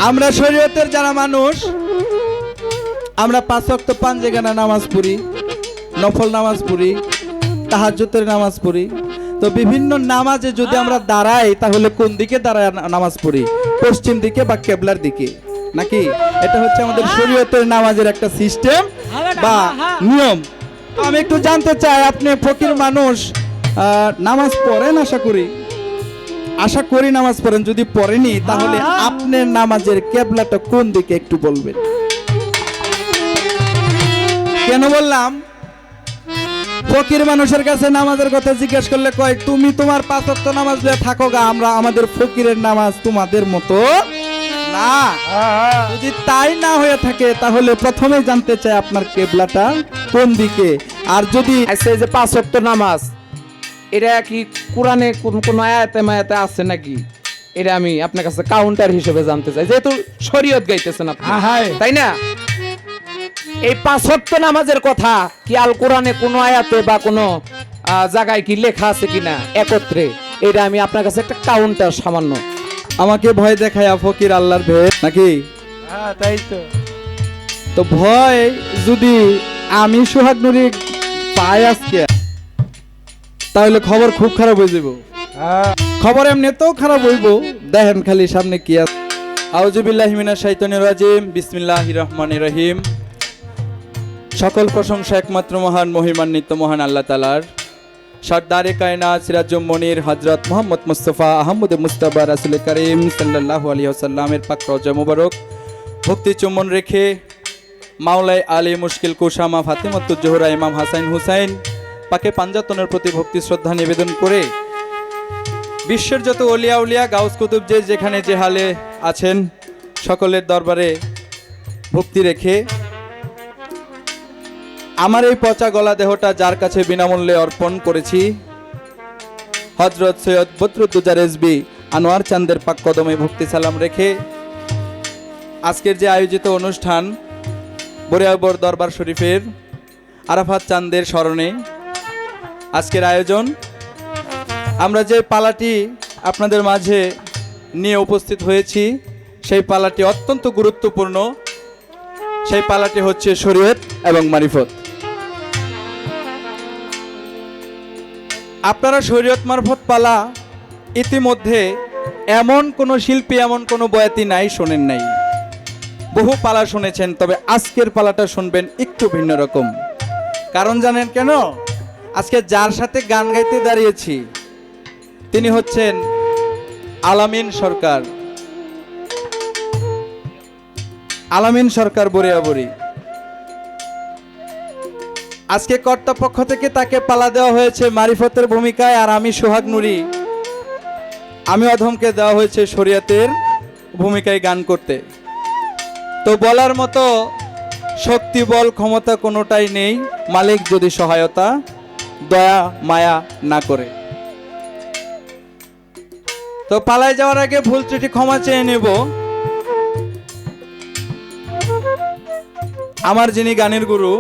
আমরা শরীয়তের যারা মানুষ, আমরা 5 ওয়াক্ত পাঁচগানা নামাজ পড়ি, নফল নামাজ পড়ি, তাহাজ্জুদের নামাজ পড়ি। তো বিভিন্ন নামাজে যদি আমরা দাঁড়াই তাহলে কোন দিকে দাঁড়ায় নামাজ পড়ি? পশ্চিম দিকে বা কেবলার দিকে, নাকি? এটা হচ্ছে আমাদের শরীয়তের নামাজের একটা সিস্টেম বা নিয়ম। তো আমি একটু জানতে চাই, আপনি ফকির মানুষ, নামাজ পড়েন? আশা করি নামাজ পড়েন। যদি পড়েনি তাহলে আপনার নামাজের কেবলাটা কোন দিকে একটু বলবেন। কেন বললাম? ফকির মানুষের কাছে নামাজের কথা জিজ্ঞেস করলে কয়, তুমি তোমার 5 ওয়াক্ত নামাজ দিয়ে থাকো গা, আমরা আমাদের ফকিরের নামাজ তোমাদের মতো না। যদি তাই না হয়ে থাকে তাহলে প্রথমে জানতে চাই আপনার কেবলাটা কোন দিকে। আর যদি আচ্ছা, এই যে 5 ওয়াক্ত নামাজ, এটা কি কোরআনে কোন আয়াতে মায়াতে আছে নাকি? এটা আমি আপনার কাছে কাউন্টার হিসেবে জানতে চাই, যেহেতু শরীয়ত গাইতেছেন আপনি, তাই না? এই 5 ওয়াক্ত নামাজের কথা কি আল কোরআনে কোন আয়াতে বা কোন জায়গায় কি লেখা আছে কিনা একত্রে, এটা আমি আপনার কাছে একটা কাউন্টার সামান্য। আমাকে ভয় দেখায় ফকির আল্লাহর ভেদ, নাকি? তাই তো। তো ভয় যদি আমি সোহাগ নুরি পাই আজকে, তাহলে খবর খুব খারাপ হয়ে যাব। খবর এমনিতেও খারাপ হইব, দেখেন খালি সামনে কি আছে। আউযু বিল্লাহি মিনাশ শাইতানির রাজিম, বিসমিল্লাহির রহমানির রহিম। সকল প্রশংসা একমাত্র মহান মহিমান্বিত মহান আল্লাহ তাআলার। সরদারে কায়নাত সিরাজুম মুনির হযরত মুহাম্মদ মুস্তাফা আহমদ মুস্তাফা রাসূল করিম সাল্লাল্লাহু আলাইহি ওয়াসাল্লামের পাক রওজা মুবারক ভক্তি চুম্বন রেখে মাওলাই আলী মুশকিল কুশামা ফাতিমাতুজ জোহরা ইমাম হাসান হুসাইন পাকে পাঞ্জাতনের প্রতি ভক্তি শ্রদ্ধা নিবেদন করে বিশ্বের যত ওলিয়া উলিয়া গাউস কুতুব যে যেখানে যে হালে আছেন সকলের দরবারে ভক্তি রেখে আমার এই পচা গলা দেহটা যার কাছে বিনামূল্যে অর্পণ করেছি, হযরত সৈয়দ বদরুদ্দোজা রেজবি আনোয়ার চাঁদের পাক কদমে ভক্তি সালাম রেখে আজকের যে আয়োজিত অনুষ্ঠান বরিয়াবর দরবার শরীফের আরাফাত চাঁদের স্মরণে আজকের আয়োজন, আমরা যে পালাটি আপনাদের মাঝে নিয়ে উপস্থিত হয়েছি সেই পালাটি অত্যন্ত গুরুত্বপূর্ণ। সেই পালাটি হচ্ছে শরীয়ত এবং মারিফত। আপনারা শরীয়ত মারফত পালা ইতিমধ্যে এমন কোনো শিল্পী, এমন কোনো বয়াতি নাই শোনেন নাই। বহু পালা শুনেছেন, তবে আজকের পালাটা শুনবেন একটু ভিন্ন রকম। কারণ জানেন কেন? আজকে যার সাথে গান গাইতে দাঁড়িয়েছি তিনি হচ্ছেন আলামিন সরকার। আলামিন সরকার বরিয়াবরি। আজকে কর্তৃপক্ষ থেকে তাকে পালা দেওয়া হয়েছে মারিফতের ভূমিকায়, আর আমি সোহাগ নুরি, আমি অধমকে দেওয়া হয়েছে শরীয়তের ভূমিকায় গান করতে। তো বলার মতো শক্তি বল ক্ষমতা কোনোটাই নেই, মালিক যদি সহায়তা দয়া মায়া না করে। তো পালায় যাওয়ার আগে ভুল ত্রুটি ক্ষমা চেয়ে নেব। আমার যিনি গানের গুরু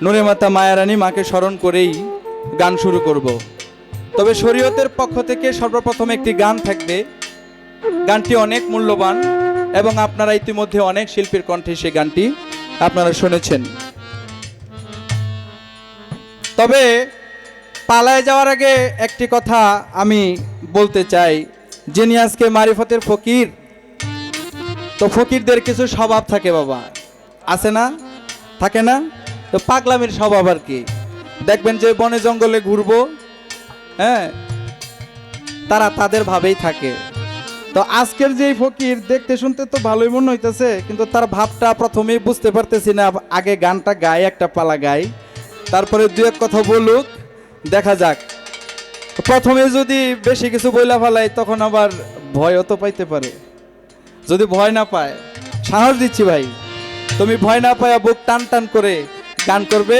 নূরে মাতা মায়ারানী মাকে স্মরণ করেই গান শুরু করব। তবে শরীয়তের পক্ষ থেকে সর্বপ্রথম একটি গান থাকবে। গানটি অনেক মূল্যবান এবং আপনারা ইতিমধ্যে অনেক শিল্পীর কণ্ঠে সেই গানটি আপনারা শুনেছেন। তবে পালায় যাওয়ার আগে একটি কথা আমি বলতে চাই, যিনি আজকে মারিফতের ফকির, তো ফকিরদের কিছু স্বভাব থাকে বাবা, আছে না? থাকে না? তো পাগলামির স্বভাব আর কি। দেখবেন যে বনে জঙ্গলে ঘুরবো, হ্যাঁ, তারা তাদের ভাবেই থাকে। তো আজকের যে ফকির দেখতে শুনতে তো ভালোই মনে হইতেছে, কিন্তু তার ভাবটা প্রথমেই বুঝতে পারতেছি না। আগে গানটা গায়, একটা পালা গায়, তারপরে দু এক কথা বলুক, দেখা যাক। প্রথমে যদি বেশি কিছু বইলা ফেলাই তখন আবার ভয়ও তো পাইতে পারে। যদি ভয় না পায়, সাহস দিচ্ছি ভাই, তুমি ভয় না পায় বুক টান টান করে গান করবে।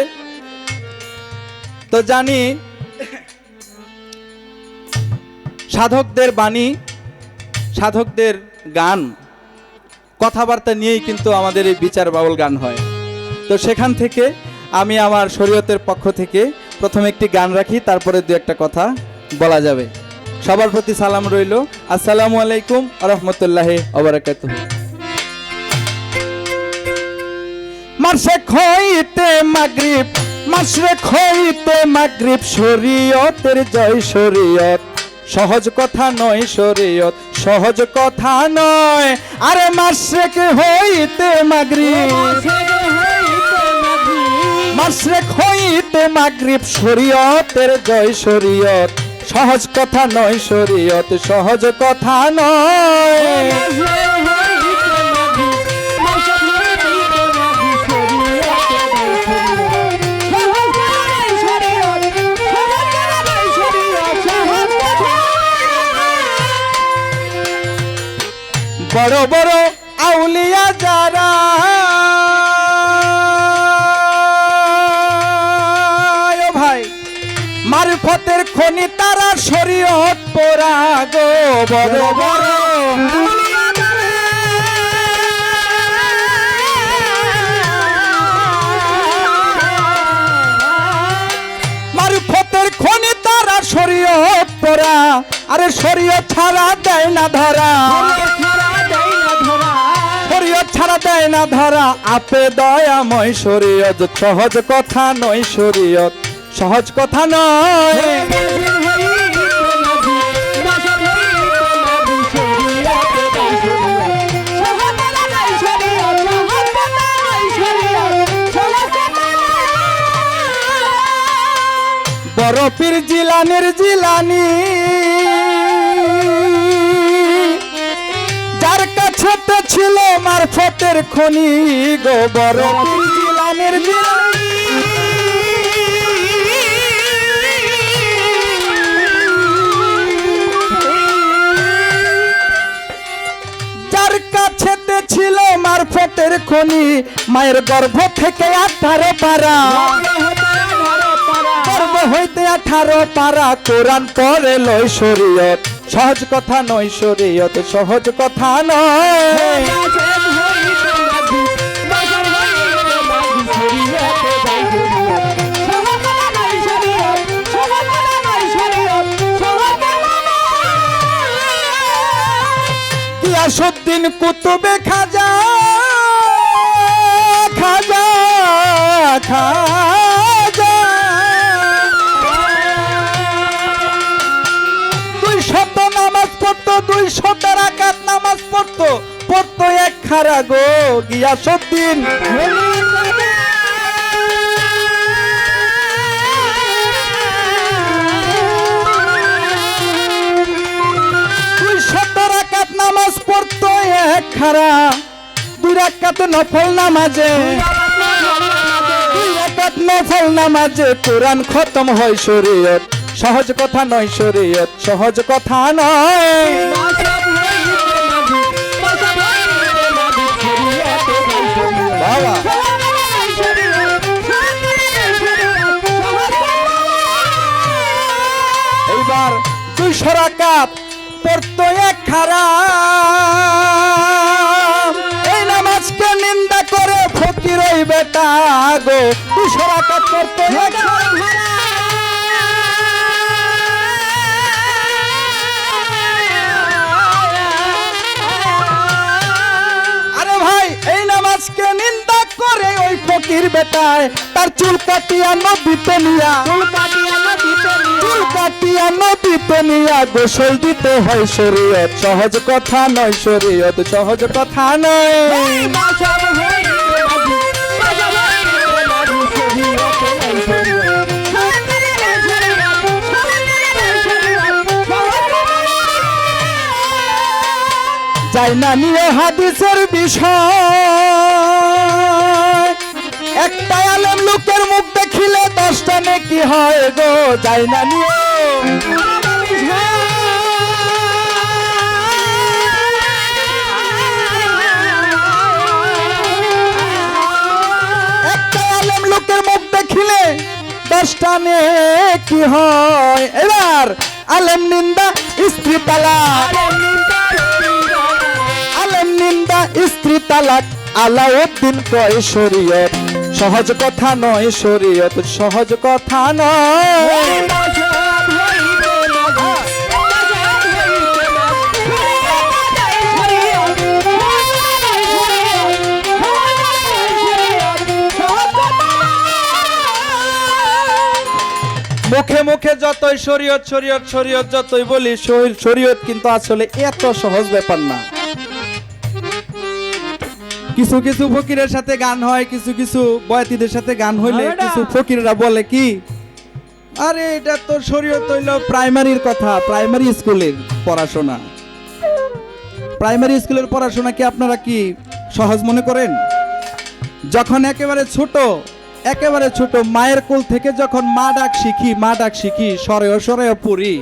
তো জানি সাধকদের বাণী, সাধকদের গান, কথাবার্তা নিয়েই কিন্তু আমাদের এই বিচার বাউল গান হয়। তো সেখান থেকে আমি আমার শরীয়তের পক্ষ থেকে প্রথমে একটি গান রাখি, তারপরে দু একটা কথা বলা যাবে। সবার প্রতি সালাম রইল। আসসালামু আলাইকুম ওয়া রাহমাতুল্লাহি ওয়া বারাকাতুহু। মাসেক হইতে মাগরিব, মাসরেক হইতে মাগরিব, শরীয়তের জয় শরীয়ত, সহজ কথা নয় শরীয়ত, সহজ কথা নয়। আরে মাসরেক হইতে মাগরিব, মাসরেক হইতে মাগরিব, শরীয়তের জয় শরীয়ত, সহজ কথা নয় শরীয়ত, সহজ কথা নয়। বড় বড় আউলিয়া যারা, ও ভাই মারফতের খনি তারা, শরীয়ত পোরা গো। বড় বড় মারফতের খনি তারা, শরীয়ত পোরা। আরে শরীয়ত ছাড়া দেয় না ধরা, শরীয়ত ছাড়া দেয় না ধরা। আপে দয়াময় শরীয়ত, সহজ কথা নয় শরীয়ত, সহজ কথা নয়। বড় পীর জিলানির জিলানি, যার কাছেতে ছিল মারফতের খনি গো। বড় পীর জিলানির জিলানি, যার কাছেতে ছিল মারফতের খনি, মায়ের গর্ভ থেকে 18 পারা, গর্ভ হইতে 18 পারা, কোরআন পড়ে লয় শরীয়ত, সহজ কথা নয় শরীয়ত, সহজ কথা নয়। গিয়াসউদ্দিন কুতুবে খাজা, খাজা খাজা, 200 নামাজ পড়তো, 200 রাকাত নামাজ পড়তো, পড়তো এক খারা গো। গিয়াসউদ্দিন নামাজ পড়তো এক খারা, 2 রাকাত নফল নামাজে, 2 রাকাত নফল নামাজে কোরআন খতম হয় শরীয়ত, সহজ কথা নয় শরীয়ত, সহজ কথা নয়। বাবা এইবার 200 রাকাত পড়তো এক খারা, এই নামাজকে নিন্দা করে ফকির ওই বেটা গো। 200 রাকাত পড়তো এক খারা, আরে ভাই এই নামাজকে নিন্দা করে ওই ফকির বেটায়, তার চুল কাটিয়া নবীতে নিয়া, চুল কাটিয়া নবীতে নিয়া গোসল দিতে হয় শরীয়ত, সহজ কথা নয় শরীয়ত, সহজ কথা নয়। যাই না নিয়ে হাদিসের বিষয়, একটা আলেম লোকের মুখ দেখিলে 10টা নেকি হয় গো। যাই না নিয়ে একটা আলেম লোকের মুখ দেখিলে 10টা নেকি হয়। এবার আলেম নিন্দা স্ত্রী তালাক, আলেম নিন্দা স্ত্রী তালাক, আলাউদ্দিন কয় শরীয়ত, সহজ কথা নয় শরীয়ত, সহজ কথা নয়। যতই শরীয়ত শরীয়ত শরীয়ত যতই বলি, শরীয়ত কিন্তু আসলে এত সহজ ব্যাপার না। কিছু কিছু ফকিরের সাথে গান হয়, কিছু কিছু বয়াতিদের সাথে গান হইলে কিছু ফকিররা বলে কি, আরে এটা তো শরীয়ত হইল প্রাইমারির কথা, প্রাইমারি স্কুলের পড়াশোনা। প্রাইমারি স্কুলের পড়াশোনা কি আপনারা কি সহজ মনে করেন? যখন একেবারে ছোট মায়ের কোল থেকে যখন মা ডাক শিখি সরেও পড়ি,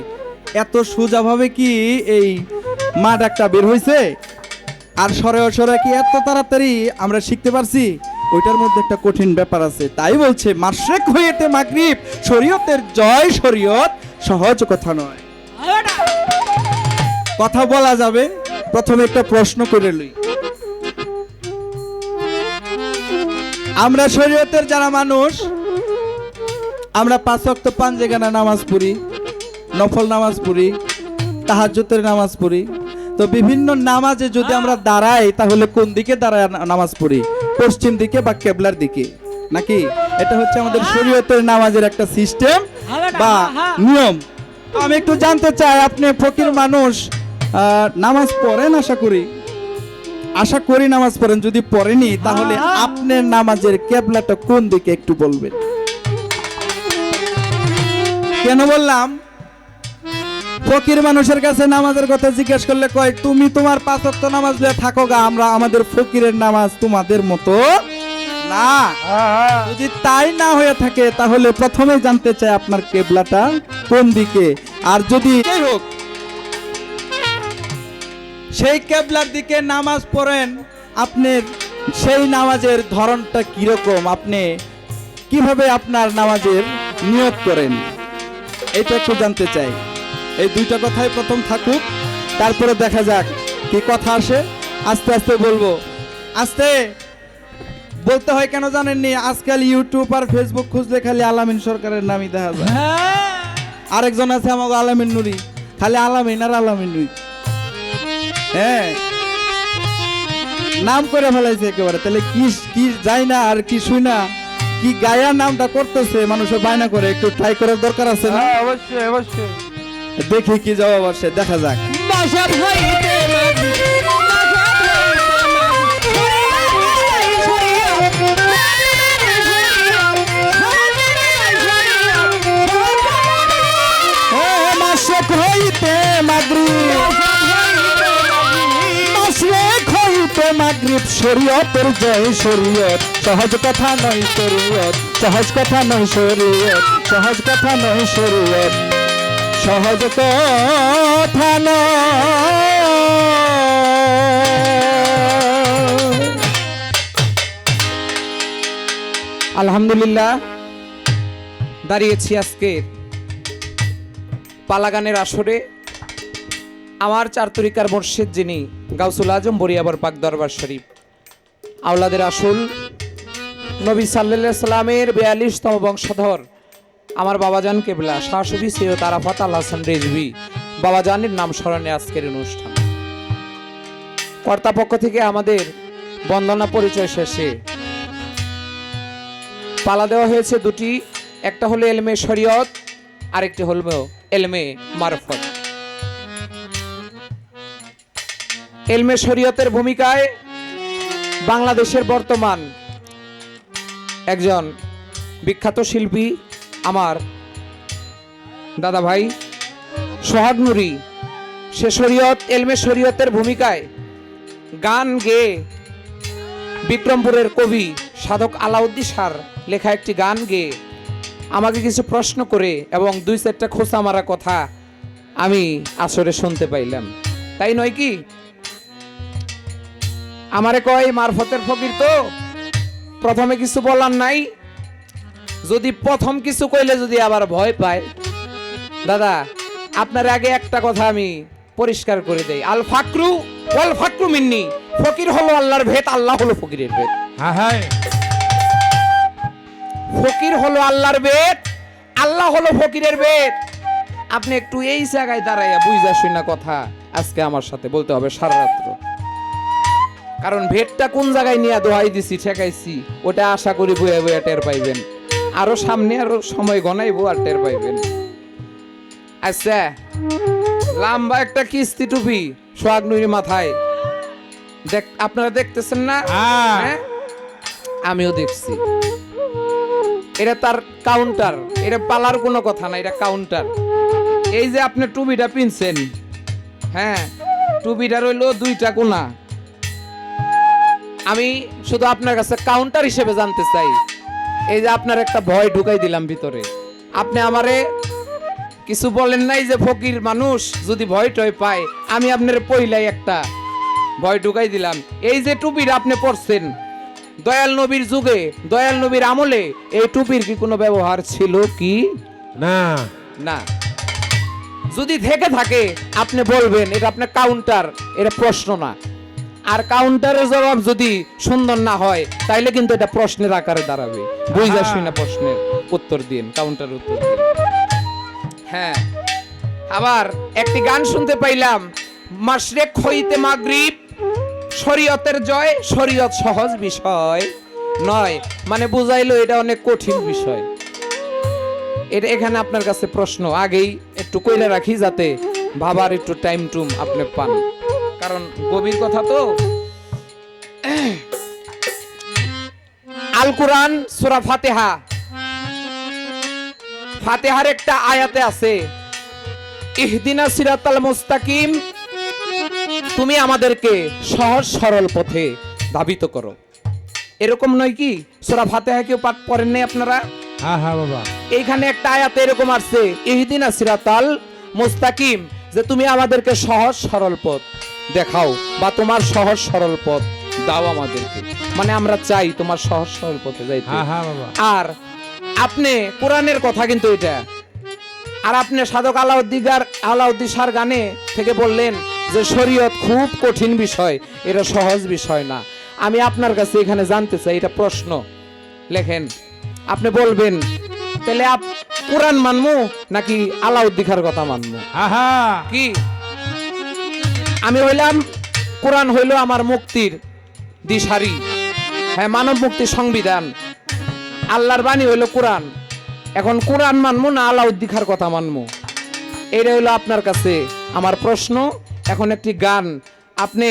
এত সোজাভাবে কি এই মা ডাকটা বের হইছে? আর সরেও কি এত তাড়াতাড়ি আমরা শিখতে পারছি? ওইটার মধ্যে একটা কঠিন ব্যাপার আছে। তাই বলছে মাশরিক হইতে মাগরিব, শরীয়তের জয় শরীয়ত সহজ কথা নয়। কথা বলা যাবে, প্রথমে একটা প্রশ্ন করে লই। আমরা শরীয়তের যারা মানুষ, আমরা 5 ওয়াক্ত পাঁচেগানা নামাজ পড়ি, নফল নামাজ পড়ি, তাহাজ্জুদের নামাজ পড়ি। তো বিভিন্ন নামাজে যদি আমরা দাঁড়াই, তাহলে কোন দিকে দাঁড়ায় নামাজ পড়ি? পশ্চিম দিকে বা কেবলার দিকে, নাকি? এটা হচ্ছে আমাদের শরীয়তের নামাজের একটা সিস্টেম বা নিয়ম। আমি একটু জানতে চাই, আপনি ফকির মানুষ, নামাজ পড়েন? আশা করি নামাজ পড়েন। যদি পড়েনি, তাহলে আপনার নামাজের কেবলাটা কোন দিকে একটু বলবেন। কেন বললাম? ফকির মানুষের কাছে নামাজের কথা জিজ্ঞেস করলে কয়, তুমি তোমার 5 ওয়াক্ত নামাজ লয়ে থাকো গা, আমরা আমাদের ফকিরের নামাজ তোমাদের মতো না। যদি তাই না হয়ে থাকে, তাহলে প্রথমে জানতে চাই আপনার কেবলাটা কোন দিকে। আর যদি যাই হোক সেই কেবলার দিকে নামাজ পড়েন, আপনার সেই নামাজের ধরনটা কিরকম, আপনি কিভাবে আপনার নামাজের নিয়ত করেন, এটা একটু জানতে চাই। এই দুইটা কথাই প্রথম থাকুক, তারপরে দেখা যাক কি কথা আসে। আস্তে আস্তে বলবো। আস্তে বলতে হয় কেন জানেননি? আজকাল ইউটিউব আর ফেসবুক খুঁজলে খালি আলামিন সরকারের নামই দেখা যায়। আরেকজন আছে আমাকে আলামিন নুরি, খালি আলামিন আর আলামিন নুরি। হ্যাঁ, নাম করে ফেলাইছে একেবারে। তাহলে কি যাই না আর কি শুই না, কি গায়া নামটা করতেছে, মানুষের বায়না করে। একটু ট্রাই করার দরকার আছে না? অবশ্যই অবশ্যই। দেখি কি জবাব আসে, দেখা যাক। মাশরিক হইতে মাগরিব, শরীয়তের জয় শরীয়ত, সহজ কথা নয় শরীয়ত, সহজ কথা নয় শরীয়ত, সহজ কথা নয় শরীয়ত, সহজ কথা নয়। আলহামদুলিল্লাহ, দাঁড়িয়েছি আজকের পালাগানের আসরে। আমার 4 তরিকার মুর্শিদ, যিনি গাউসুল আজম বরিয়াবর পাক দরবার শরীফ, আওলাদের আসল নবী সাল্লাল্লাহু আলাইহি সাল্লামের 42তম বংশধর আমার বাবাজান কেবলা শাহ সুফি সৈয়দ আরাফাত আল হাসান রিজভী বাবাজানের নাম স্মরণে আজকের অনুষ্ঠান। কর্তাপক্ষ থেকে আমাদের বন্দনা পরিচয় শেষে পালা দেওয়া হয়েছে দুটি, একটা হলো এলমে শরীয়ত, আরেকটি হলো এলমে মারফত। এলমে শরীয়তের ভূমিকায় বাংলাদেশের বর্তমান একজন বিখ্যাত শিল্পী আমার দাদা ভাই সোহাগ নুরি, সে এলমে শরীয়তের ভূমিকায় গান গেয়ে বিক্রমপুরের কবি সাধক আলাউদ্দিন শাহর লেখা একটি গান গেয়ে আমাকে কিছু প্রশ্ন করে এবং 2-4টা খোঁচা মারা কথা আমি আসরে শুনতে পাইলাম। তাই নয় কি? আমারে কয় মারফতের ফকির, তো প্রথমে কিছু বলার নাই, যদি প্রথম কিছু কইলে যদি আবার ভয় পায়। দাদা, আপনার আগে একটা কথা আমি পরিষ্কার করে দেই, আল ফাকরু ওয়াল ফাকরু মিন্নি, ফকির হলো আল্লাহর ভেদ, আল্লাহ হলো ফকিরের ভেদ। হ্যাঁ হ্যাঁ, ফকির হলো আল্লাহর ভেদ, আল্লাহ হলো ফকিরের ভেদ। আপনি একটু এই জায়গায় দাঁড়াইয়া বুঝা শুনা কথা আজকে আমার সাথে বলতে হবে সারা রাত্র, কারণ ভেদটা কোন জায়গায় নিয়ে দোহাই দিছি ঠেকাইছি ওটা আশা করি বইয়া বইয়া টের পাইবেন। আরো সামনে আরো সময় গনাইবো আর টের পাইবেন। আচ্ছা, লম্বা একটা কিস্তি টুপি সোহাগ নুরি মাথায়, আপনারা দেখতেছেন না? হ্যাঁ, আমিও দেখছি। এটা তার কাউন্টার, এটা পালার কোনো কথা না, এটা কাউন্টার। এই যে আপনি টুপিটা পিনছেন, হ্যাঁ, টুপিটা রইলো দুইটা কোনা। আমি শুধু আপনার কাছে কাউন্টার হিসেবে জানতে চাই, এই যে আপনার একটা ভয় ঢুকাই দিলাম ভিতরে, আপনি আমারে কিছু বলেন নাই যে ফকির মানুষ যদি ভয় টয় পায়, আমি আপনার পইলাই একটা ভয় ঢুকাই দিলাম। এই যে টুপিটা আপনি পরছেন, দয়াল নবীর যুগে, দয়াল নবীর আমলে এই টুপির কি কোনো ব্যবহার ছিল কি? না না। যদি থেকে থাকে আপনি বলবেন, এটা আপনার কাউন্টার, এটা প্রশ্ন না। আর কাউন্টারের জবাব যদি সুন্দর না হয় তাইলে কিন্তু এটা প্রশ্নের আকারে দাঁড়াবে। বুঝা শুই না প্রশ্নের উত্তর দিন, কাউন্টারের উত্তর দিন। হ্যাঁ, আবার একটি গান শুনতে পাইলাম, মাশরিক হইতে মাগরিব, শরীয়তের জয়, শরীয়ত সহজ বিষয় নয়। মানে বুঝাইলো এটা অনেক কঠিন বিষয়। এটা এখানে আপনার কাছে প্রশ্ন আগেই একটু কইরা রাখি, যাতে ভাবার একটু টাইম টুম আপনি পান, কারণ গভীর কথা তো। আল কুরআন সূরা ফাতিহা, ফাতিহার একটা আয়াতে আছে, ইহদিনা সিরাতাল মুস্তাকিম, তুমি আমাদেরকে সহজ সরল পথে ধাবিত করো। এরকম নয় কি? সূরা ফাতিহা কেউ পাঠ করেন নাই আপনারা? হ্যাঁ হ্যাঁ বাবা, এইখানে একটা আয়াতে এরকম আছে, ইহদিনা সিরাতাল মুস্তাকিম, যে তুমি আমাদেরকে সহজ সরল পথ দেখাও, বা তোমার সহজ সরল পথ দাও আমাদেরকে। মানে আমরা চাই তোমার সহজ সরল পথে যাইতে। হ্যাঁ হ্যাঁ বাবা। আর আপনি কোরআনের কথা কিন্তু এটা, আর আপনি সাধক আলাউদ্দিন শাহর গানে থেকে বললেন যে শরীয়ত খুব কঠিন বিষয়, এটা সহজ বিষয় না। আমি আপনার কাছে এখানে জানতে চাই, এটা প্রশ্ন, লেখেন। আপনি বলবেন তাহলে কোরআন মানমু নাকি আলাউদ্দিন খার কথা মানমু? কি আমি হইলাম, কোরআন হইল আমার মুক্তির দিশারি, হ্যাঁ, মানব মুক্তির সংবিধান, আল্লাহর বাণী হইল কোরআন। এখন কোরআন মানমু না আলাউদ্দিন খার কথা মানমু, এটা হইলো আপনার কাছে আমার প্রশ্ন। এখন একটি গান, আপনি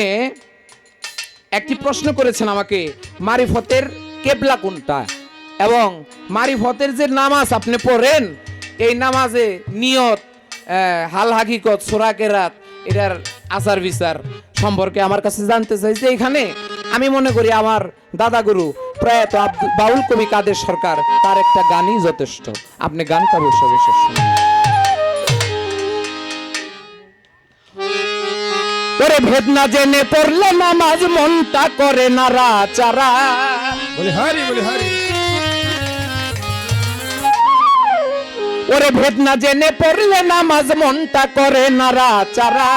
একটি প্রশ্ন করেছেন আমাকে, মারিফতের কেবলা কোনটা, এবং মারিফতের যে নামাজ আপনি পড়েন, এই নামাজে নিয়ত, হাল হাকিকত, সূরা কেরাত, এটার আচার বিচার সম্পর্কে আমার কাছে জানতে চাইছে। এখানে আমি মনে করি আমার দাদা গুরু প্রয়াত বাউল কবি কাদের সরকার, তার একটা গানই যথেষ্ট। আপনি গানটা বসে বসে শুনুন। ওরে ভেদ না জেনে পড়লে নামাজ মনটা করে নাড়াচাড়া, বলি হরি বলি হরি। ওরে ভেদ না জেনে পড়লে নামাজ মনটা করে নাড়াচাড়া,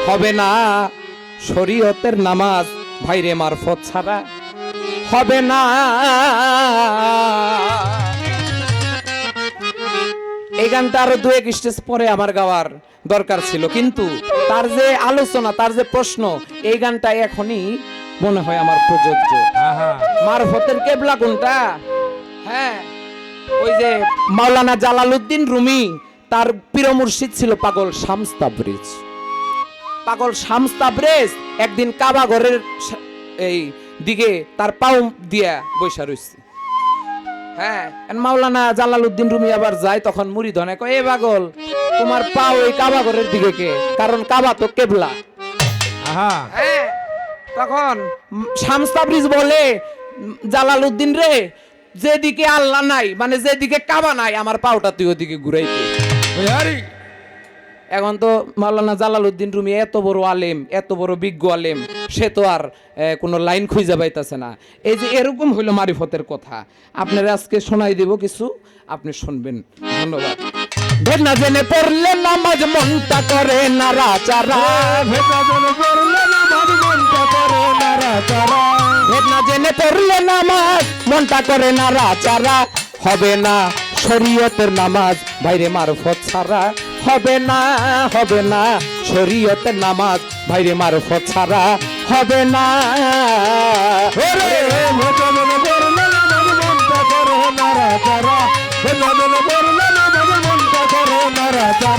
হবে না শরীয়তের নামাজ ভাইরে মারফত ছাড়া, হবে না। এই গানটা আরো দু এক স্টেজ পরে আমার গাওয়ার দরকার ছিল, কিন্তু তার যে আলোচনা, তার যে প্রশ্ন, এই গানটা এখনই মনে হয় আমার প্রযোজ্য। মারফতের কেবলা কোনটা? হ্যাঁ, ওই যে মাওলানা জালালউদ্দিন রুমি, তার পীর মুর্শিদ ছিল পাগল শামস তাবরেজ। পাগল শামস তাবরেজ একদিন কাবা ঘরের এই দিকে তার পাও দিয়া বৈশা রইছে। হ্যাঁ, মাওলানা জালালউদ্দিন রুমি আবার যায়, তখন মুরিদনে কয়, এ পাগল, তোমার পাও এই কাবা ঘরের দিকে কে? কারণ কাবা তো কেবলা। হ্যাঁ, তখন শামস তাবরিজ বলে, জালালউদ্দিন রে, যেদিকে আল্লাহ নাই, মানে যেদিকে কাবা নাই, আমার পাওটা তুই ওদিকে ঘুরাইতে। এখন তো মাওলানা জালালউদ্দিন রুমি এত বড় আলেম, এত বড় বিজ্ঞ আলেম, সে তো আর কোনো লাইন খুঁজে পাইতেছে না। এই যে এরকম হইলো মারিফতের কথা, আপনারা আজকে শোনাই দেব কিছু, আপনি শুনবেন। ধন্যবাদ। ভেদ না জেনে পড়লে নামাজ মনটা করে নাড়াচাড়া, ভেদ না জেনে পড়লে নামাজ মনটা করে নাড়াচাড়া, ভেদ না জেনে পড়লে নামাজ মনটা করে নাড়াচাড়া, হবে না শরীয়তের নামাজ ভাইরে মারফত ছাড়া, হবে না, হবে না শরীয়তের নামাজ ভাইরে মারফত ছাড়া, হবে না। মনটা করে নাড়াচাড়া,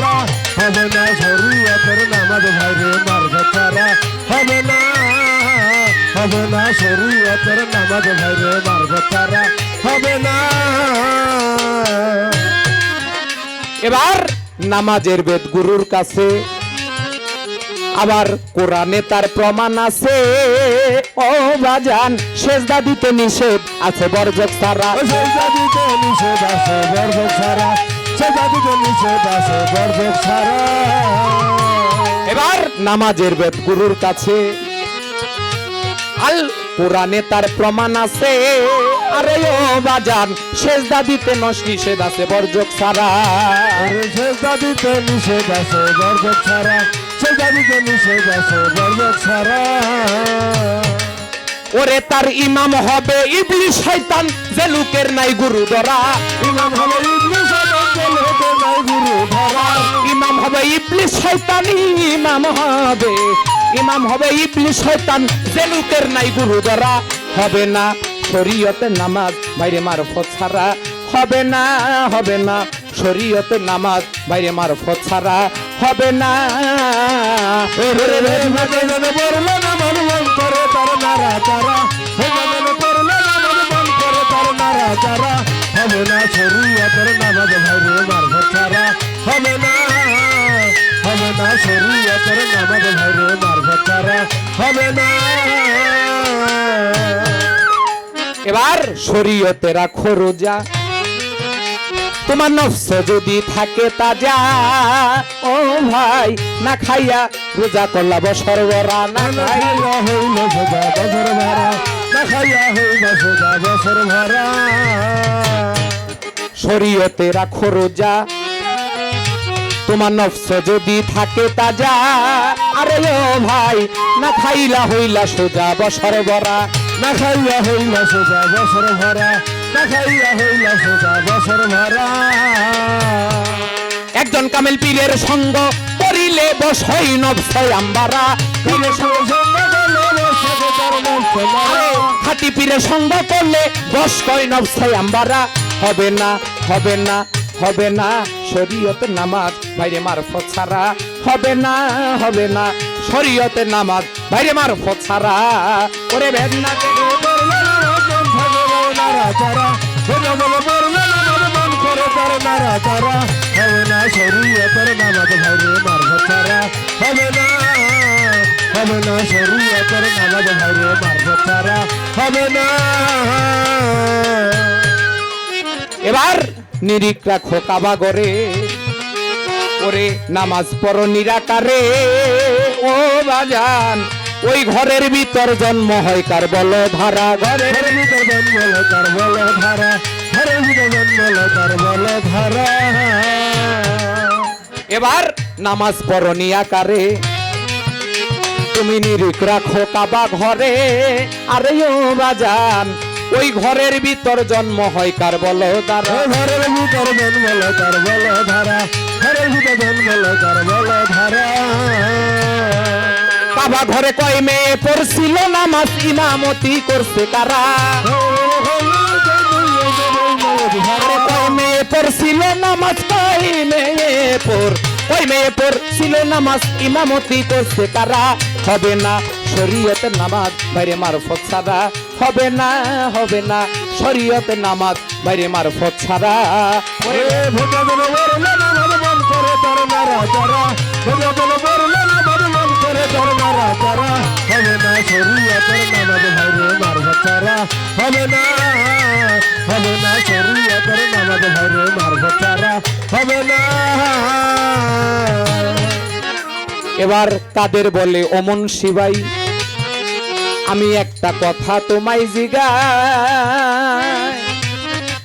ছাড়া হবে না শরীয়তের নামাজ ভাইরে মারফত ছাড়া হবে না। এবার নামাজের বেদ গুরুর কাছে, আবার কোরআনে তার প্রমাণ আছে। ও বাজান সেজদা দিতে নিষেধ আছে বর্জক ছাড়া। সেজদা দিতে নিষেধ আছে বর্জক ছাড়া, সেজদা দিতে নিষেধ আছে বর্জক ছাড়া। এবার নামাজের বেদ গুরুর কাছে, আল কোরআনে তার প্রমাণ আছে। আরে ও বাজান সেজদা দিতে নিষেধ আছে বর্জক ছাড়া। সেজদা দিতে নিষেধ আছে বর্জক ছাড়া, সেজদা দিতে নিষেধ আছে বর্জক ছাড়া। ওরে তার ইমাম হবে ইবলিস শয়তান, যে লোকের নাই গুরু ধরা। ইমাম হবে ইবলিস শয়তান, যে লোকের নাই গুরু ধরা। ইমাম হবে ইবলিস শয়তান, ইমাম হবে ইবলিস শয়তান, যে লোকের নাই গুরু ধরা। হবে না শরীয়তে নামাজ বাইরে মারফত ছাড়া, হবে না শরীয়তে নামাজ বাইরে মারফত ছাড়া হবে না। ওরে রে ভাগে জানে বললো না মন করে তার নারা চারা, জানে করলে না মন করে তার নারা চারা। হবে না শরীয়তের নামাজ ভাইরে মারফত ছাড়া হবে না শরীয়তের নামাজ ভাইরে মারফত ছাড়া হবে না। এবার শরীয়তে রাখো রোজা, তোমার নফস যদি থাকে তাজা। ও ভাই না খাইয়া রোজা করলা বছর ভরা, না খাইয়া হইল সোজা বছর ভরা, না খাইয়া হইল সোজা বছর ভরা। শরীয়তে রাখো রোজা, তোমার নফস যদি থাকে তাজা। আরে ও ভাই না খাইলা হইলা সোজা বছর ভরা, না খাইয়া হইল সোজা বছর ভরা, না খাইয়া হইল সোজা বছর ভরা। একজন কামেল পীরের সঙ্গ করিলে বসই নফসয় আম্বারা। পীরের সঙ্গ খাটি পীরের সঙ্গ করলে বস কয় নফসয় আম্বারা। হবে না শরীয়তের নামাজ বাইরে মারফত ছাড়া, হবে না শরীয়তের নামাজ বাইরে মারফত ছাড়া। ওরে ভেদ না হবে না শরীয়তের নামাজ ভাইরে মারফত ছাড়া হবে না শরীয়তের নামাজ ভাইরে মারফত ছাড়া হবে না। এবার নিরিখ রাখো কাবা গরে, ওরে নামাজ পড়ো নিরাকারে। ও বাজান ওই ঘরের ভিতর জন্ম হয় কার বল ধারা, ঘরের ভিতর জন্ম হয় কার বল ধারা, ঘরের ভিতর জন্ম হয় কার বল ধারা। এবার নামাজ পড়ো নিরাকারে, তুমি নিরিখ রাখো কাবা ঘরে। আরে ও বাজান ওই ঘরের ভিতর জন্ম হয় কার বল ধারা, ঘরের ভিতর জন্ম হয় কার বল ধারা, ঘরের ভিতর জন্ম হয় কার বল ধারা। কাবা ঘরে কয় মেয়ে পড়ছিল নামাজ, ইমামতি করছে কারা। কয় মেয়ে পড়ছিল নামাজ, কয় মেয়ে পড়ছিল নামাজ, ইমামতি করছে কারা। হবে না শরীয়তের নামাজ বাইরে মারফত ছাড়া, হবে না শরীয়তের নামাজ বাইরে মারফত ছাড়া। হবে না শরীয়তের নামাজ ভাইরে মারফত ছাড়া হবে না শরীয়তের নামাজ ভাইরে মারফত ছাড়া হবে না। এবার কাদের বলে ওমন শিবাই, আমি একটা কথা তোমায় জিগাই।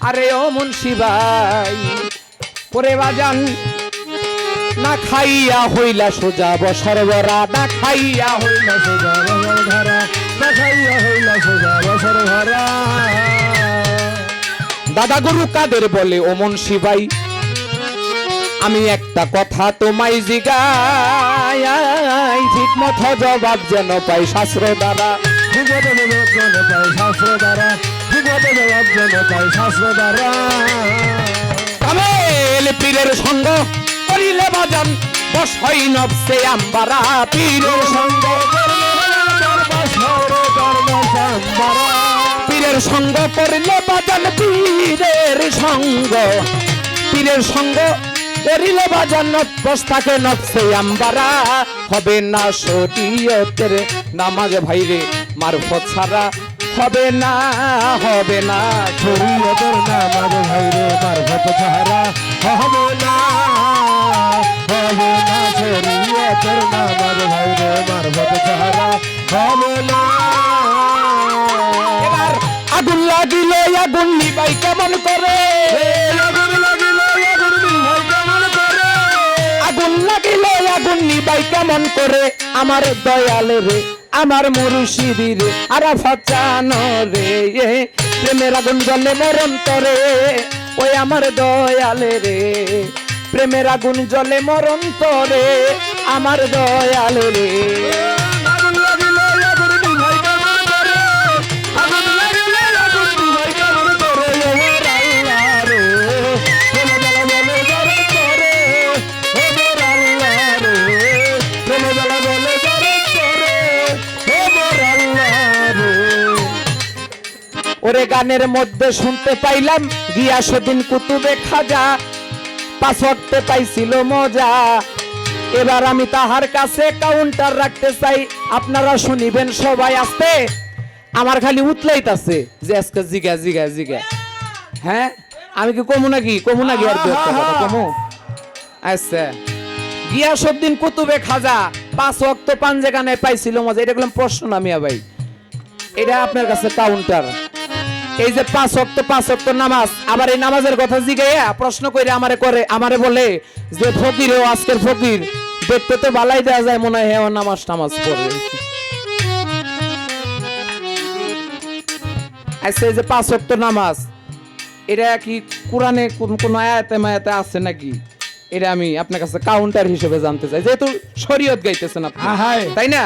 আরে ওমন শিবাই পরে বাজান না খাইয়া হইলা সোজা বছর ভরা, না খাইয়া হইলা সোজা বছর ধরা, না খাইয়া হইলা সোজা বছর ভরা। দাদা গুরু কাদের বলে ওমন শিবাই, আমি একটা কথা তোমায় জিগাই। ঠিক মতো জবাব যেন পাই শাস্ত্র দ্বারা, ঠিক মতো জবাব যেন পাই শাস্ত্র দ্বারা, ঠিক মতো জবাব যেন পাই শাস্ত্র দ্বারা। কামেল পীরের সঙ্গ করিলে বাজান বসই নবসে আম্বারা পীরের সঙ্গ পীরের সঙ্গ করলে বাজান পীরের সঙ্গ পীরের সঙ্গ করিলে বাজান বস্তাকে নবসে আম্বারা হবে না শরীয়তের নামাজ ভাইরে মারফত ছাড়া হবে না শরীয়তের নামাজ ভাইরে মারফত ছাড়া হবে না শরীয়তের নামাজ ভাইরে মারফত ছাড়া হবে না। এবার আগুন লাগিলে আগুন নিবাই কেমন করে আগুন লাগিলে আগুন নিভাই কেমন করে আগুন লাগিলে আগুন নিবাই কেমন করে আমার দয়ালে রে আমার মুর্শিদি রে আরাফাত জানো রে প্রেমের আগুন জ্বলে মরণ তরে ওই আমার দয়ালে রে প্রেমের আগুন জ্বলে মরণ তরে আমার দয়ালে রে আগুন লাগিলে আগুন নিভাই কেমন করে আগুন লাগিলে আগুন নিভাই কেমন করে ওর আল্লাহ রে প্রেমে জ্বালা বলে জরে করে ওর আল্লাহ রে প্রেমে জ্বালা বলে জরে করে ওর আল্লাহ রে। ওরে গানের মধ্যে শুনতে পাইলাম গিয়াসউদ্দিন কুতুবে খাজা পাসওয়ার্ডতে পাইছিল মজা এবার আমি তাহার কাছে কাউন্টার রাখতে চাই আপনারা শুনিবেন সবাই আসতে আমার খালি উতলাইতাছে যে আজকে জিগা জিগা জিগা হ্যাঁ আমি কি কমু নাকি আর দু একটা কথা কমু আচ্ছা গিয়াসউদ্দিন কুতুবে খাজা 5 ওয়াক্ত পাঞ্জে গানে পাইছিল মজা এটা বললাম প্রশ্ন না মিয়া ভাই এটা আপনার কাছে কাউন্টার এই যে 5 ওয়াক্ত নামাজ আবার এই নামাজের কথা জিগাইয়া প্রশ্ন কইরা আমারে বলে যে ফকিরও আজকের ফকির দেখতে তো ভালাই দেয়া যায় মনে হয় ও নামাজ পড়ে আচ্ছা এই যে 5 ওয়াক্ত নামাজ এটা কি কোরআনে কোন আয়াতে মায়াতে আছে নাকি এটা আমি আপনার কাছে কাউন্টার হিসেবে জানতে চাই যেহেতু শরীয়ত গাইতেছেন আপনি তাই না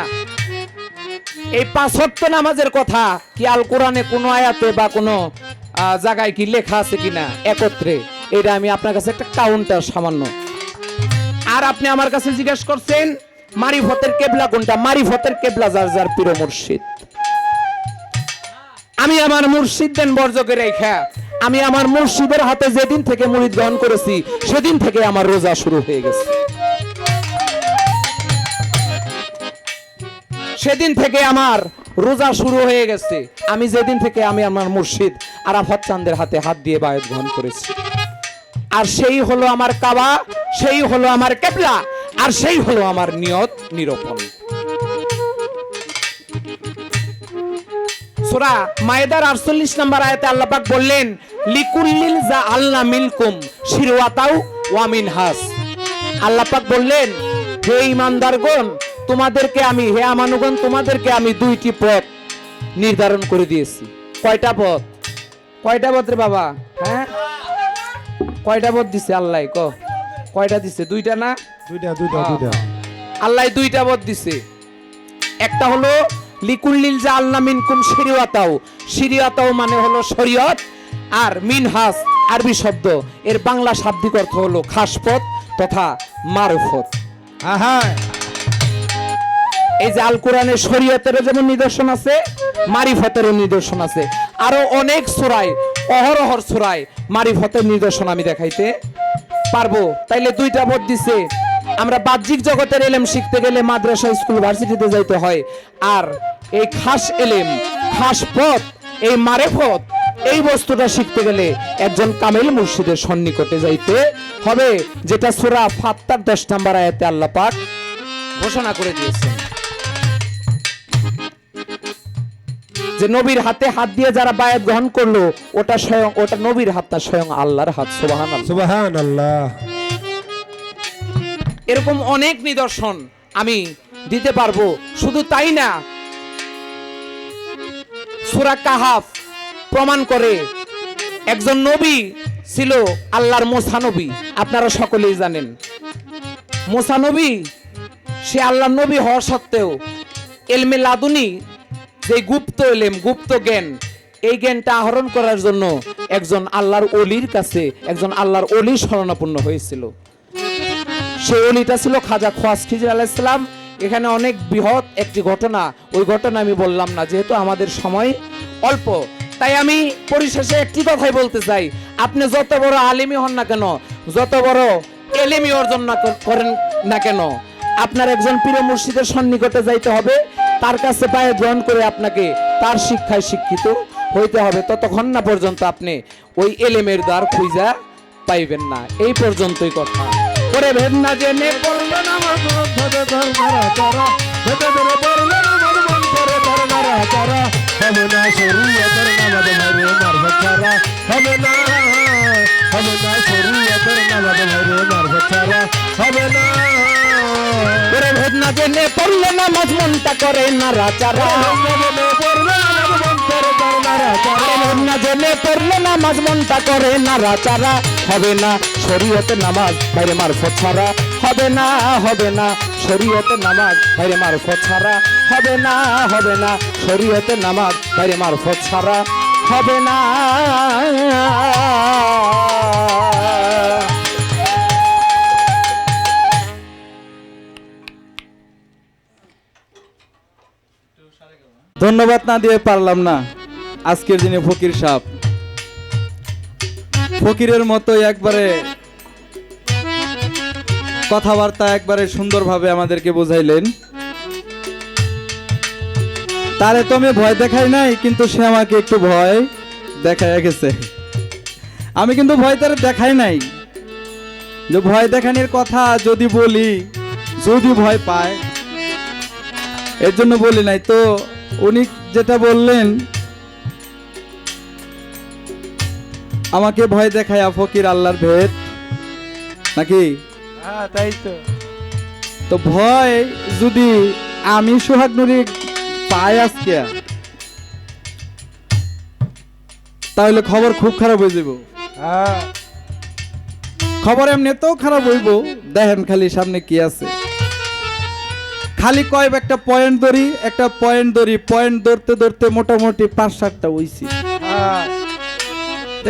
এই 5 ওয়াক্ত নামাজের কথা কি আল কোরআনে কোন আয়াতে বা কোন জায়গায় কি লেখা আছে কিনা একত্রে এটা আমি আপনার কাছে একটা কাউন্টার সামান্য আর আপনি আমার কাছে জিজ্ঞেস করছেন মারিফতের কেবলা কোনটা মারিফতের কেবলা যার যার পীর মুর্শিদ আমি আমার মুর্শিদদের বর্জকে রেখা আমি আমার মুর্শিদের হাতে যেদিন থেকে মুরিদ গ্রহণ করেছি সেদিন থেকে আমার রোজা শুরু হয়ে গেছে সেদিন থেকে আমার রোজা শুরু হয়ে গেছে আমি যেদিন থেকে আমি আমার মুর্শিদ আরাফাত চাঁদের হাতে হাত দিয়ে বায়াত গ্রহণ করেছি আর সেই হলো আমার কাবা সেই হলো আমার কেবলা আর সেই হলো আমার নিয়ত নিরূপণ সূরা মায়েদার 48 নম্বর আয়াতে আল্লাহ পাক বললেন লিকুল্লিল জাআলনা মিনকুম শিরওয়াতাও ওয়া মিনহাস আল্লাহ পাক বললেন হে ঈমানদারগণ তোমাদেরকে আমি হে আমানুগণ তোমাদেরকে আমি দুইটি পথ নির্ধারণ করে দিয়েছি কয়টা পথ রে বাবা হ্যাঁ কয়টা পথ দিছে আল্লাহ কয়টা দিছে দুইটা না দুইটা আল্লাহ দুইটা পথ দিছে একটা হলো লিকুল্লিল জাআলনা মিনকুম শিরিয়াতাও মানে হলো শরীয়ত আর মিনহাস আরবি শব্দ এর বাংলা শাব্দিক অর্থ হলো খাস পথ তথা মারফত এই যে আল কোরআনে শরীয়তেরও যেমন নিদর্শন আছে মারিফতেরও নিদর্শন আছে আরো অনেক সূরায় অহরহর সূরায় মারিফতের নিদর্শন আমি দেখাইতে পারবো তাইলে দুইটা পথ দিছে আমরা বাহ্যিক জগতের ইলম শিখতে গেলে মাদ্রাসা স্কুল ভার্সিটিতে যাইতে হয় আর এই খাস ইলম খাস পথ এই মারিফত এই বস্তুটা শিখতে গেলে একজন কামেল মুর্শিদের সন্নিকটে যাইতে হবে যেটা সূরা ফাত্তার 10 নম্বর আয়াতে আল্লাহ পাক ঘোষণা করে দিয়েছেন যে নবীর হাতে হাত দিয়ে যারা বায়াত গ্রহণ করলো ওটা নবীর হাত না স্বয়ং আল্লাহর হাত সুবহানাল্লাহ এরকম অনেক নিদর্শন আমি দিতে পারবো শুধু তাই না সূরা কাহাফ প্রমাণ করে একজন নবী ছিল আল্লাহর মুসা নবী আপনারা সকলেই জানেন মুসা নবী সে আল্লাহর নবী হওয়া সত্ত্বেও ইলমে লাদুনি যে গুপ্ত ইলম গুপ্ত জ্ঞান এই জ্ঞানটা আহরণ করার জন্য একজন আল্লাহর ওলির কাছে একজন আল্লাহর ওলি শরণাপন্ন হয়েছিল সেই অলিটা ছিল খাজা খোয়াজ খিজির আলাইহিস সালাম। এখানে অনেক বৃহৎ একটি ঘটনা, ওই ঘটনা আমি বললাম না যেহেতু আমাদের সময় অল্প। তাই আমি পরিশেষে একটি কথাই বলতে চাই, আপনি যত বড় আলিমই হন না কেন, যত বড় এলেমি অর্জন না করেন না কেন, আপনার একজন পীর মুর্শিদের সন্নিকটে যাইতে হবে, তার কাছে পায়ে গ্রহণ করে আপনাকে তার শিক্ষায় শিক্ষিত হইতে হবে। ততক্ষণ না পর্যন্ত আপনি ওই এলেমের দ্বার খুঁজা পাইবেন না। এই পর্যন্তই কথা। করে ভেদ না জেনে পড়লে নামাজ ধরে তার নাড়াচাড়া, ভেবে ধরে পড়লে নামাজ মন করে তার নাড়াচাড়া, হবে না শরীয়তের নামাজ ভাইরে মারফত ছাড়া, হবে না শরীয়তের নামাজ ভাইরে মারফত ছাড়া, হবে না। করে ভেদ না জেনে পড়লে নামাজ মনটা করে নাড়াচাড়া, পড়লে নামাজ মন করে তার নাড়াচাড়া, ভেদ না জেনে পড়লে নামাজ মনটা করে নাড়াচাড়া, হবে না শরীয়তের নামাজ বাইরে মারফত ছাড়া, হবে না শরীয়তের নামাজ বাইরে মারফত ছাড়া, হবে না শরীয়তের নামাজ বাইরে মারফত ছাড়া, হবে না। ধন্যবাদ না দিয়ে পারলাম না। আজকের দিনে ফকির সাহেব ফকিরের মতো একবারে কথাবার্তা একবারে সুন্দরভাবে আমাদেরকে বোঝাইলেন। তারে তো আমি ভয় দেখাই নাই, কিন্তু সে আমাকে একটু ভয় দেখাইয়া গেছে। আমি কিন্তু ভয় তার দেখাই নাই, যে ভয় দেখানোর কথা যদি বলি, যদি ভয় পায় এর জন্য বলি নাই। তো উনি যেটা বললেন, আমাকে ভয় দেখায় ফকির আল্লাহর ভেদ নাকি? তাই তো। তো ভয় যদি আমি সোহাগ নুরি পাই আজকে, তাহলে খবর খুব খারাপ হয়ে যাব। খবর এমনিতেও খারাপ হইব। দেখেন খালি সামনে কি আছে, খালি কয় একটা পয়েন্ট ধরি, একটা পয়েন্ট ধরি, পয়েন্ট ধরতে ধরতে মোটামুটি 5-7টা হইছি।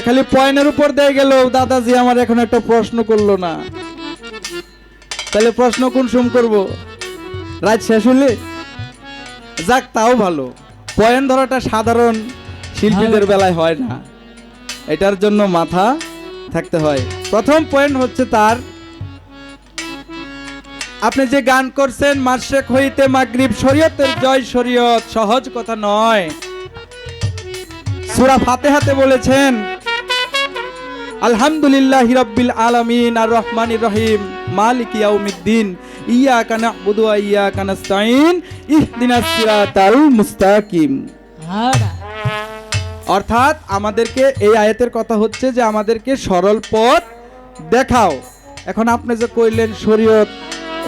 খালি পয়েন্টের উপর দিয়ে গেল। দাদাজি আমার এখন একটা প্রশ্ন করলো না, তাহলে প্রশ্ন কোন সুম করব? রাত শেষ হলে যাক, তাও ভালো। পয়েন্ট ধরাটা সাধারণ শিল্পীদের বেলায় হয় না, এটার জন্য মাথা থাকতে হয়। প্রথম পয়েন্ট হচ্ছে তার, আপনি যে গান করছেন মাশরিক হইতে মাগরিব শরীয়তের জয় শরীয়ত, সহজ কথা নয়। সূরা ফাতিহাতে বলেছেন আলহামদুলিল্লাহি রাব্বিল আলামিন আর রহমানির রহিম মালিকি ইয়াউমিদ্দিন ইয়্যাকা না'বুদু ওয়া ইয়্যাকা নাস্তাঈন ইহদিনাস সিরাতাল মুস্তাকিম। অর্থাৎ আমাদেরকে এই আয়াতের কথা হচ্ছে যে আমাদেরকে সরল পথ দেখাও। এখন আপনি যে কইলেন শরীয়ত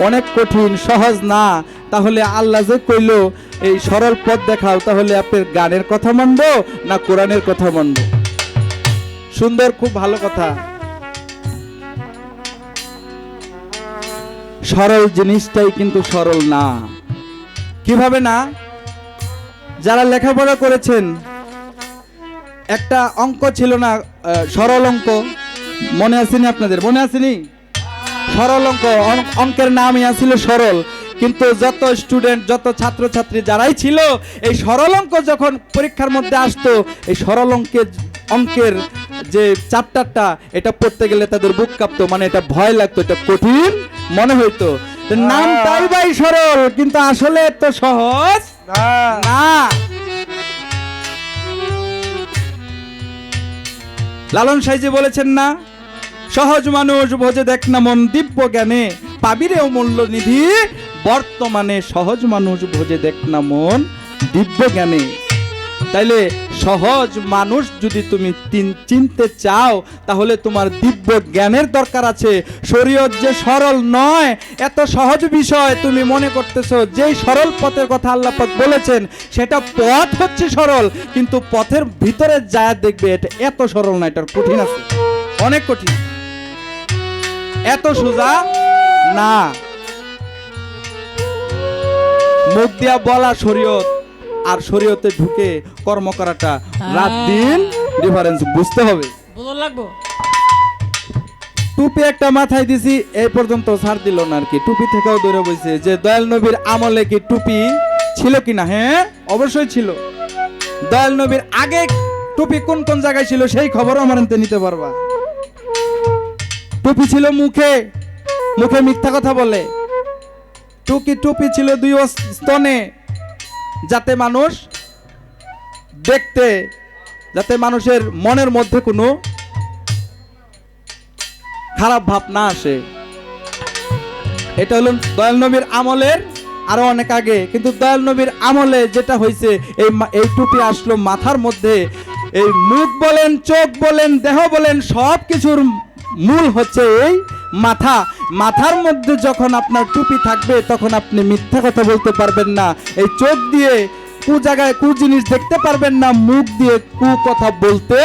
অনেক কঠিন, সহজ না, তাহলে আল্লাহ যে কইলো এই সরল পথ দেখাও, তাহলে আপনার গানের কথা মানবো না কোরআনের কথা মানবো? সুন্দর, খুব ভালো কথা। সরল জিনিসটাই কিন্তু সরল না। কিভাবে না? যারা লেখাপড়া করেছেন, একটা অঙ্ক ছিল না, সরল অঙ্ক, মনে আসেনি আপনাদের? মনে আসেনি? সরল অঙ্ক, অঙ্কের নামই আছিল সরল। কিন্তু যত স্টুডেন্ট, যত ছাত্রছাত্রী যারাই ছিল, এই সরল অঙ্ক যখন পরীক্ষার মধ্যে আসতো, এই সরল অঙ্কের যে চ্যাপ্টারটা, এটা পড়তে গেলে তাদের বুক কাঁপতো, মানে এটা ভয় লাগতো, এটা কঠিন মনে হইতো। নামটাই ভাই সরল, কিন্তু আসলে তো সহজ না। লালন সাইজি বলেছেন না, সহজ মানুষ ভোজে দেখ না মন দিব্য জ্ঞানে, পাবিরে অমূল্য নিধি বর্তমানে। সহজ মানুষ ভোজে দেখ না মন দিব্য জ্ঞানে। তাইলে সহজ মানুষ যদি তুমি চিনতে চাও, তাহলে তোমার দিব্য জ্ঞানের দরকার আছে। শরীয়ত যে সরল নয়, এত সহজ বিষয় তুমি মনে করতেছো। যেই সরল পথের কথা আল্লাহ পাক বলেছেন, সেটা পথ হচ্ছে সরল, কিন্তু পথের ভিতরে যায় দেখবে এটা এত সরল না, এটার কঠিন আছে, অনেক কঠিন, এত সোজা না। মুখ দিয়া বলা শরীয়ত আর শরীয়তে ঢুকে কর্ম করাটা রাত দিন ডিফারেন্স বুঝতে হবে। টুপি একটা মাথায় দিছি এই পর্যন্ত ছাড় দিল না আর কি, টুপি থেকেও দূরে বসে যে দয়াল নবীর আমলে কি টুপি ছিল কিনা? হ্যাঁ অবশ্যই ছিল। দয়াল নবীর আগে টুপি কোন কোন জায়গায় ছিল সেই খবরও আমার হাতে নিতে পারবা। টুপি ছিল মুখে, মুখে মিথ্যা কথা বলে। টুপি ছিল দুই স্তনে, যাতে মানুষ দেখতে, যাতে মানুষের মনের মধ্যে কোনো খারাপ ভাব না আসে। এটা হলো দয়াল নবীর আমলের আরো অনেক আগে, কিন্তু দয়াল নবীর আমলে যেটা হয়েছে এই টুপি আসলো মাথার মধ্যে। এই মুখ বলেন, চোখ বলেন, দেহ বলেন, সব কিছুর মূল হচ্ছে এই মাথা। মাথার মধ্যে যখন আপনার টুপি থাকবে তখন আপনি মিথ্যা কথা বলতে পারবেন না। এই চোখ দিয়ে কু জায়গায় কু জিনিস দেখতে পারবেন না, মুখ দিয়ে কু কথা বলতে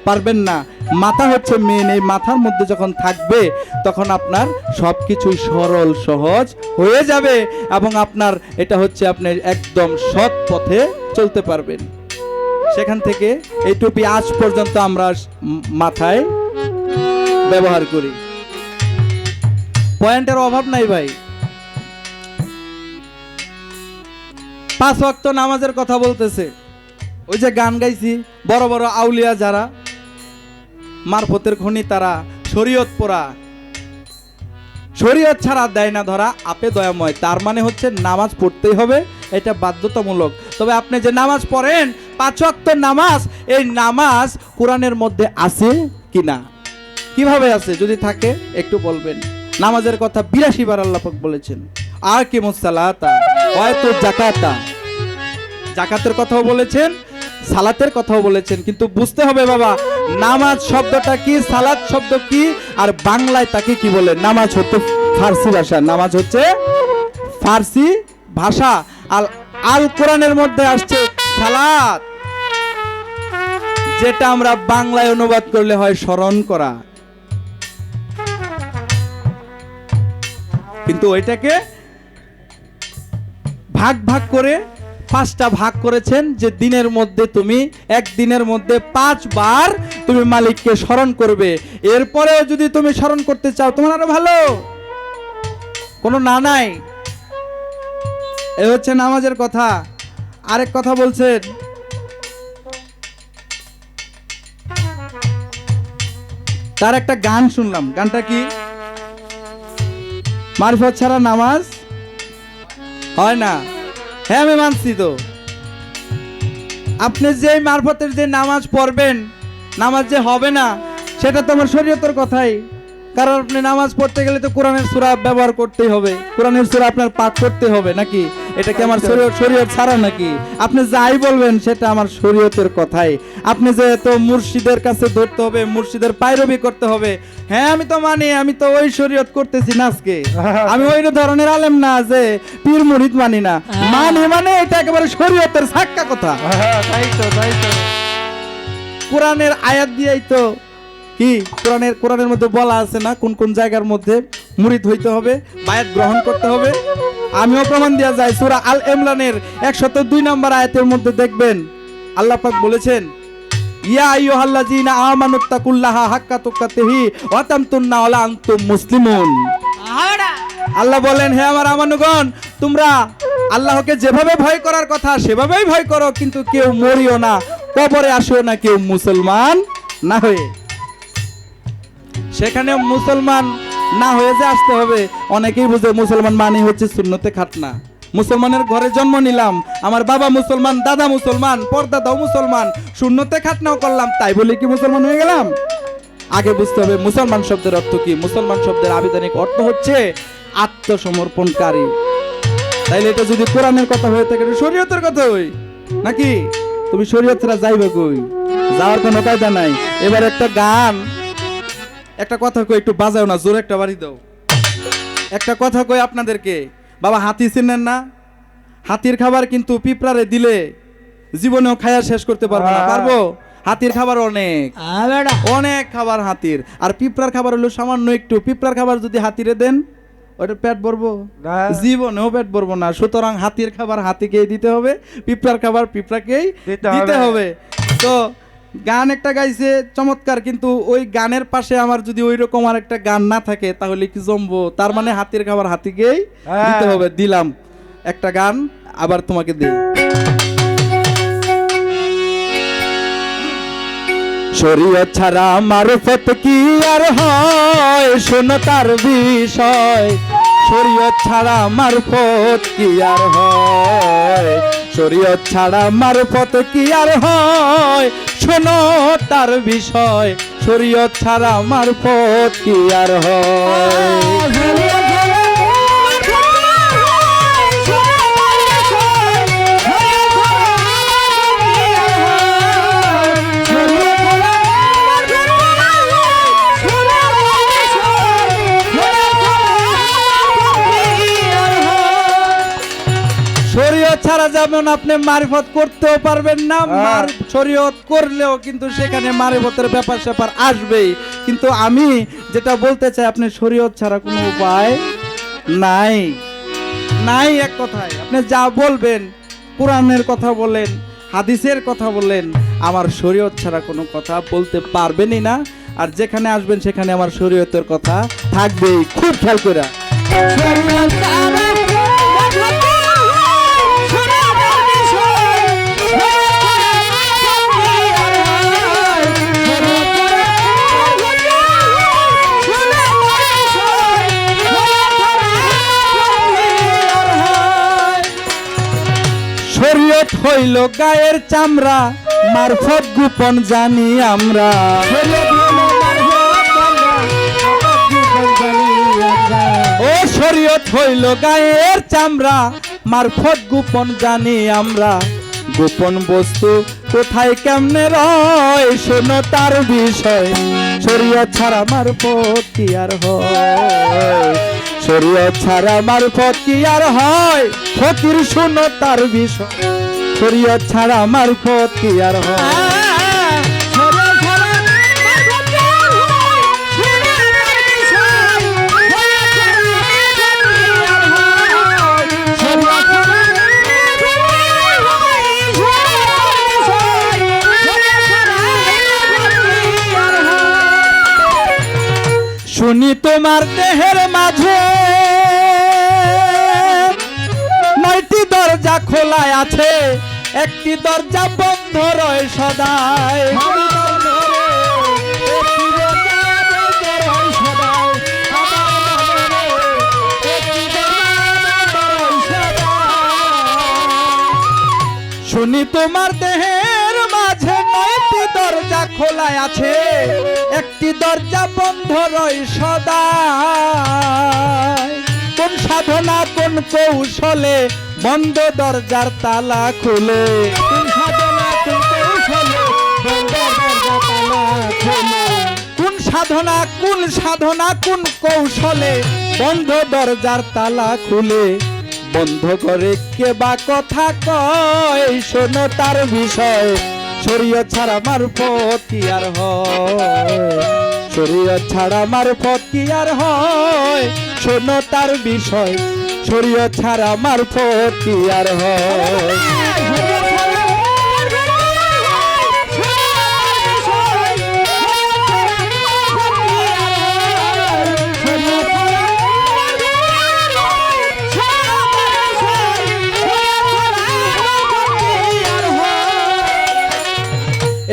পারবেন না। মাথা হচ্ছে মেন। এই মাথার মধ্যে যখন থাকবে তখন আপনার সব কিছুই সরল সহজ হয়ে যাবে এবং আপনার এটা হচ্ছে আপনি একদম সৎ পথে চলতে পারবেন। সেখান থেকে এই টুপি আজ পর্যন্ত আমরা মাথায় ব্যবহার করি। পয়েন্টের অভাব নাই ভাই। 5 ওয়াক্ত নামাজের কথা বলতেছে। ওই যে গান গাইছি, বড় বড় আউলিয়া যারা মারফতের খনি, তারা শরীয়ত পোড়া, শরীয়ত ছাড়া দেয় না ধরা, আপে দয়াময়। তার মানে হচ্ছে নামাজ পড়তেই হবে, এটা বাধ্যতামূলক। তবে আপনি যে নামাজ পড়েন 5 ওয়াক্ত নামাজ, এই নামাজ কোরআনের মধ্যে আছে কিনা, কিভাবে আছে, যদি থাকে একটু বলবেন। নামাজের কথা 82 বার আল্লাহ পাক বলেছেন। আর কি মুসালাতা হয়তো জাকাতা, জাকাতের কথাও বলেছেন, সালাতের কথাও বলেছেন। কিন্তু বুঝতে হবে বাবা, নামাজ শব্দটা কি, সালাত শব্দ কি, আর বাংলায় তাকে কি বলে। নামাজ হচ্ছে ফার্সি ভাষা, নামাজ হচ্ছে ফার্সি ভাষা। আর আল কোরআনের মধ্যে আসছে সালাত, যেটা আমরা বাংলায় অনুবাদ করলে হয় স্মরণ করা। কিন্তু ওইটাকে ভাগ ভাগ করে 5টা ভাগ করেছেন, যে দিনের মধ্যে তুমি একদিনের মধ্যে 5 বার তুমি মালিককে স্মরণ করবে। এরপরেও যদি তুমি স্মরণ করতে চাও তোমার আরো ভালো, কোনো না নাই। এ হচ্ছে নামাজের কথা। আরেক কথা বলছেন, তার একটা গান শুনলাম। গানটা কি? মারিফত ছাড়া নামাজ হয় না। হ্যাঁ আমি মানছি তো। আপনি যে মারফতের যে নামাজ পড়বেন, নামাজ যে হবে না, সেটা তো আমার শরীয়তের কথাই। কারণ আপনি নামাজ পড়তে গেলে তো কোরআনের সূরা ব্যবহার করতেই হবে, কোরআনের সূরা আপনার পাঠ করতে হবে নাকি? এটা কি আমার শরীয়ত ছাড়া নাকি? আপনি যাই বলবেন সেটা আমার শরীয়তের কথাই। আপনি যে তো মুর্শিদের কাছে ধরতে হবে, মুর্শিদের পায়রবি করতে হবে, হ্যাঁ আমি তো মানি, আমি তো ওই শরীয়ত করতেছি না আজকে। আমি ওই ধরনের আলেম না যে পীর মুরিদ মানি না, মানি মানে এটা একেবারে শরীয়তের সাক্কা কথা। তাই তো কোরআনের আয়াত দিয়েই তো কি কোরআনের মধ্যে বলা আছে না কোন কোন জায়গার মধ্যে মুরিদ হইতে হবে, বায়াত গ্রহণ করতে হবে। আমিও প্রমাণ দেয়া যায়। সূরা আল ইমরানের 102 নম্বর আয়াতের মধ্যে দেখবেন আল্লাহ পাক বলেছেন, ইয়া আইয়ুহাল্লাযীনা আমানুত্তাকুল্লাহা হাক্কা তুকাতিহি ওয়া তামুতুন্না ওয়া আনতুম মুসলিমুন। আল্লাহ বলেন, হে আমার আমানুগণ, তোমরা আল্লাহকে যেভাবে ভয় করার কথা সেভাবেই ভয় করো, কিন্তু কেউ মরিও না, কবরে আসিও না কেউ মুসলমান না হয়ে। সেখানে মুসলমান না হয়ে যে আসতে হবে। অনেকেই বুঝে মুসলমান মানে হচ্ছে সুন্নতে খাতনা। মুসলমানের ঘরে জন্ম নিলাম, আমার বাবা মুসলমান, দাদা মুসলমান, পরদাদাও মুসলমান, সুন্নতে খাতনাও করলাম, তাই বলে কি মুসলমান হয়ে গেলাম? আগে বুঝতে হবে মুসলমান শব্দের অর্থ কি। মুসলমান শব্দের আবিধানিক অর্থ হচ্ছে আত্মসমর্পণকারী। তাইলে এটা যদি কোরআনের কথা হয়ে থাকে, শরীয়তের কথা হই নাকি? তুমি শরীয়ত ছাড়া যাইবে কই? যাওয়ার কোনো কায়দা নাই। এবার একটা গান, একটা কথা কই, একটু বাজাও না, জোরে একটা বাড়ি দাও। একটা কথা কই আপনাদেরকে, বাবা হাতি চিনেন না? হাতির খাবার কিন্তু পিঁপড়ারে দিলে জীবনেও খায়া শেষ করতে পারবো না। পারবো? হাতির খাবার অনেক, অনেক খাবার হাতির। আর পিঁপড়ার খাবার হলো সামান্য একটু। পিঁপড়ার খাবার যদি হাতিরে দেন, ওটা পেট ভরবো? জীবনেও পেট ভরবো না। সুতরাং হাতির খাবার হাতিকেই দিতে হবে, পিঁপড়ার খাবার পিঁপড়াকেই দিতে হবে। তো গান একটা গাইছে চমৎকার, কিন্তু ওই গানের পাশে আমার যদি ওই রকম আর একটা গান না থাকে তাহলে কি জমবো? তার মানে হাতের খাবার হাতিকেই দিতে হবে। দিলাম একটা গান, আবার তোমাকে দিই। শরীয়ত ছাড়া মারফত কি আর হয়, শোনো তার বিষয়। শরীয়ত ছাড়া মারফত কি আর হয়, শরীয়ত ছাড়া মারফত কি আর হয়, শোনো তার বিষয়। শরীয়ত ছাড়া মারফত কি আর হয়। শরীয়ত ছাড়া যেমন আপনি মারিফত করতেও পারবেন না, শরীয়ত করলেও কিন্তু সেখানে মারিফতের ব্যাপার স্যাপার আসবেই। কিন্তু আমি যেটা বলতে চাই, আপনি শরীয়ত ছাড়া কোনো উপায় নাই, নাই। এক কথায় আপনি যা বলবেন, কোরআনের কথা বলেন, হাদিসের কথা বলেন, আমার শরীয়ত ছাড়া কোনো কথা বলতে পারবেনই না। আর যেখানে আসবেন সেখানে আমার শরীয়তের কথা থাকবেই, খুব খেয়াল করে। শরীয়ত হইল গায়ের চামড়া, মারফত গোপন জানি আমরা। ও শরীয়ত হইল গায়ের চামড়া, মারফত গোপন জানি আমরা। গোপন বস্তু কোথায় কেমনে রয়, শোনো তার বিষয়। শরীয়ত ছাড়া মারফত কি আর হয়, শরীয়ত ছাড়া মারফত কি আর হয়। ফকির শোনো তার বিষয়, শরীয়ত ছাড়া মারফত কি আর হয়। শুনি তোমার দেহের মাঝে 9টি দরজা খোলা আছে, একটি দরজা বন্ধ রয় সদাই। শুনি তোমার দেহের মাঝে 9টি দরজা খোলা আছে, একটি দরজা বন্ধ রয় সদা। কোন সাধনা কোন কৌশলে বন্ধ দরজার তালা খুলে, কোন সাধনা কোন কৌশলে বন্ধ দরজার তালা খুলে, কোন সাধনা কোন কৌশলে বন্ধ দরজার তালা খুলে। বন্ধ করে কে বা কথা কয়, শোনো তার বিষয়। শরীয়ত ছাড়া মারফত কি আর হয়, শরীয়ত ছাড়া মারফত কি আর হয়, শোনো তার বিষয়। শরীয়ত ছাড়া মারফত কি আর হয়।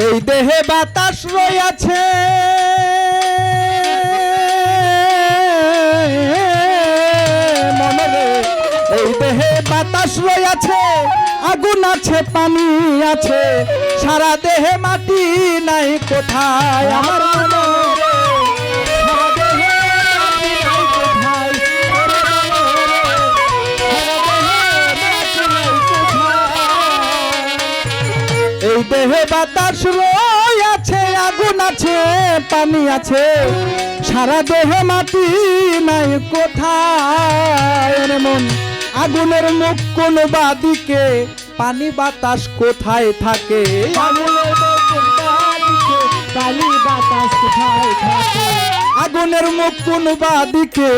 এই দেহে বাতাস রয়েছে, মনে এই দেহে বাতাস রয়েছে, আগুন আছে পানি আছে, সারা দেহে মাটি নাই কোথায়। আমার এই দেহে বাতাস রয়েছে, আগুন আছে পানি আছে, সারা দেহে মাটি নাই কোথায়। মন আগুনের মুখ কোন বাদিকে, পানি বাতাস কোথায় থাকে, পানি বাতাস কোথায় থাকে। আগুনের মুখ কোন বাদিকে,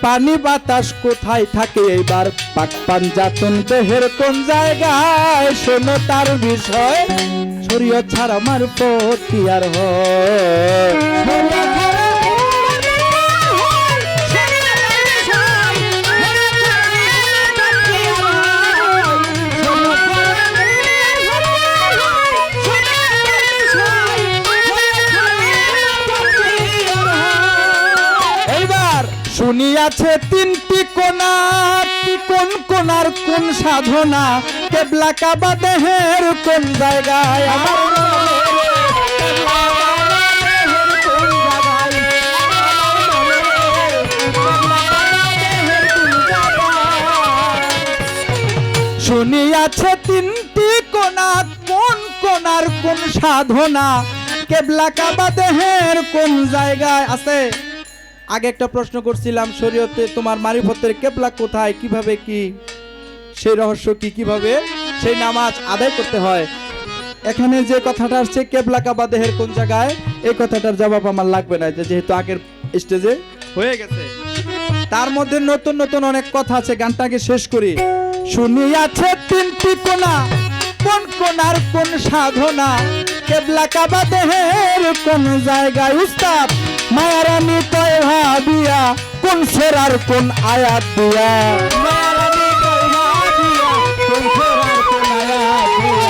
পানি বাতাস কোথায় থাকে। এবার পাক পাঞ্জাতন দেহের কোন জায়গায়, শোনো তার বিষয়। শরীয়ত ছাড়া মারফত কি আর হয় শুনিয়াছে তিনটি কোনা, কোন কোনার কোন সাধনা, কেবলা কাবা দেহের কোন জায়গায় আমার শুনিয়াছে তিনটি কোনা, কোন কোনার কোন সাধনা, কেবলা কাবা দেহের কোন জায়গায় আছে। আগে একটা প্রশ্ন করছিলাম, শরীয়তে তোমার মারিফতের কেবলা কোথায়, কিভাবে কি সেই রহস্য কি, কিভাবে সেই নামাজ আদায় করতে হয়। এখানে যে কথাটা আসছে কেবলা কাবা দেহের কোন জায়গায়, এই কথাটার জবাব আমার লাগবে না, যেহেতু আগের স্টেজে হয়ে গেছে। তার মধ্যে নতুন নতুন অনেক কথা আছে, গানটাকে শেষ করি। শুনিয়াছে তিনটি কোনা, কোন কোনার কোন সাধনা, কেবলা কাবা দেহের কোন জায়গায়। উস্তাদ মায়ারানী কয় ভাবিয়া, কোন সেরার কোন আয়াত দিয়া, মায়ারানী কয় ভাবিয়া, কোন সেরার কোন আয়াত দিয়া,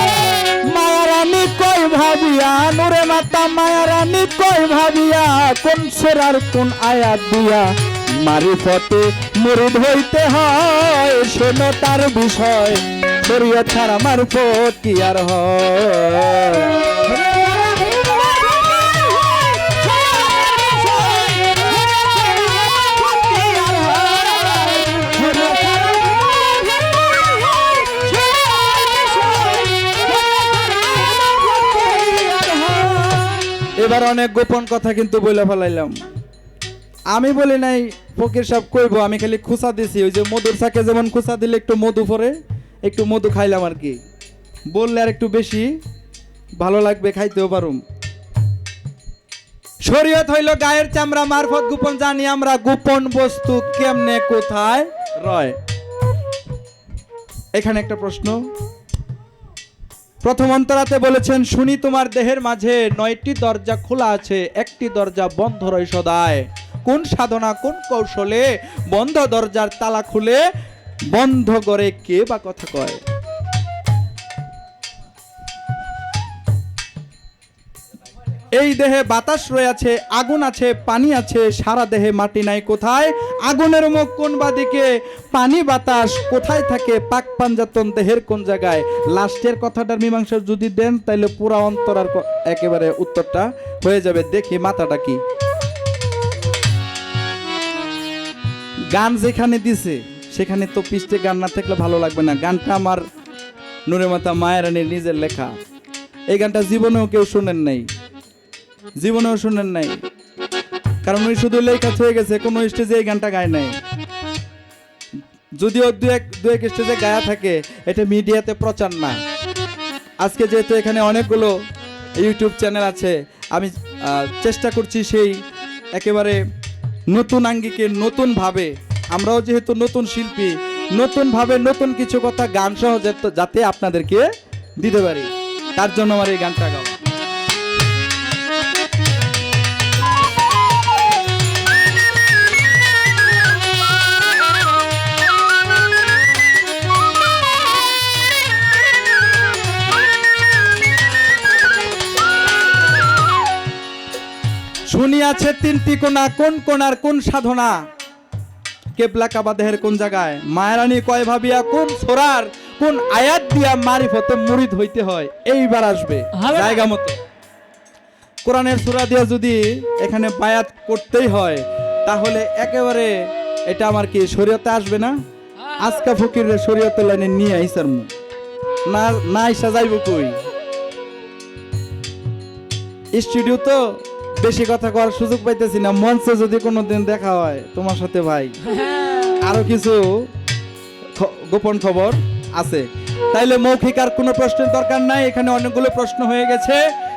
মায়ারানী কয় ভাবিয়া, নূরে মাতা মায়ারানী কয় ভাবিয়া, কোন সেরার কোন আয়াত দিয়া, মারিফতে মুরিদ হইতে হয়, শোনো তার বিষয়, শরীয়ত ছাড়া মারফত কি আর হয়। এবার অনেক গোপন কথা কিন্তু বলে ফেলাইলাম। আমি বলি নাই ফকির সাহেব কইব, আমি খালি খুসা দিছি। ওই যে মধুর চাকে যেমন খুসা দিলে একটু মধু পরে, একটু মধু খাইলাম আর কি। বললে আর একটু বেশি ভালো লাগবে, খাইতেও পারুম। শরীয়ত হইল গায়ের চামড়া, মারফত গোপন জানি আমরা, গোপন বস্তু কেমনে কোথায় রয়। এখানে একটা প্রশ্ন। প্রথম অন্তরাতে বলেছেন, শুনি তোমার দেহের মাঝে 9টি দরজা খোলা আছে, একটি দরজা বন্ধ রয় সদায়। কোন সাধনা কোন কৌশলে বন্ধ দরজার তালা খুলে, বন্ধ করে কে বা কথা কয়। এই দেহে বাতাস রয়েছে, আগুন আছে, পানি আছে, সারা দেহে মাটি নাই কোথায়। আগুনের মুখ কোন বাদিকে, পানি বাতাস কোথায় থাকে, পাক পাঞ্জাতন দেহের কোন জায়গায়। লাস্টের কথাটার মীমাংসা যদি দেন তাহলে পুরা অন্তরার একেবারে উত্তরটা হয়ে যাবে। দেখি মাথাটা কি। গান যেখানে দিছে সেখানে তো পৃষ্ঠে গান না থাকলে ভালো লাগবে না। গানটা আমার নূরে মাতা মায়েরানীর নিজের লেখা। এই গানটা জীবনেও কেউ শুনেন নাই, জীবনেও শুনেন নাই, কারণ উনি শুধু লেখা হয়ে গেছে, কোনো স্টেজে এই গানটা গায় নাই। যদিও দু এক স্টেজে গায়া থাকে, এটা মিডিয়াতে প্রচার না। আজকে যেহেতু এখানে অনেকগুলো ইউটিউব চ্যানেল আছে, আমি চেষ্টা করছি সেই একেবারে নতুন আঙ্গিকে নতুনভাবে, আমরাও যেহেতু নতুন শিল্পী, নতুনভাবে নতুন কিছু কথা গান সহ যাতে আপনাদেরকে দিতে পারি, তার জন্য আমার এই গানটা গাওয়া। শুনিয়াছে তিনটি কোনা, কোন কোনার কোন সাধনা, কেবলা কাবা দেহের কোন জায়গায়। মায়ারানী কয় ভাবিয়া, কোন সোরার কোন আয়াত দিয়া মারিফতে মুরিদ হইতে হয়। এইবার আসবে জায়গা মতো। কোরআনের সূরা দিয়া যদি এখানে বায়াত করতেই হয়, তাহলে একেবারে এটা আমার কি শরীয়তে আসবে না? আজকা ফকিরের শরীয়তের লাইনে নিয়ে আইসার মু না, না আইসা যাইব কই। স্টুডিও তো বেশি কথা করার সুযোগ পাইতেছি না। মঞ্চে যদি কোনোদিন দেখা হয় তোমার সাথে ভাই, আরো কিছু গোপন খবর আছে। তাইলে মৌখিক আর কোনো প্রশ্নের দরকার নাই, এখানে অনেকগুলো প্রশ্ন হয়ে গেছে।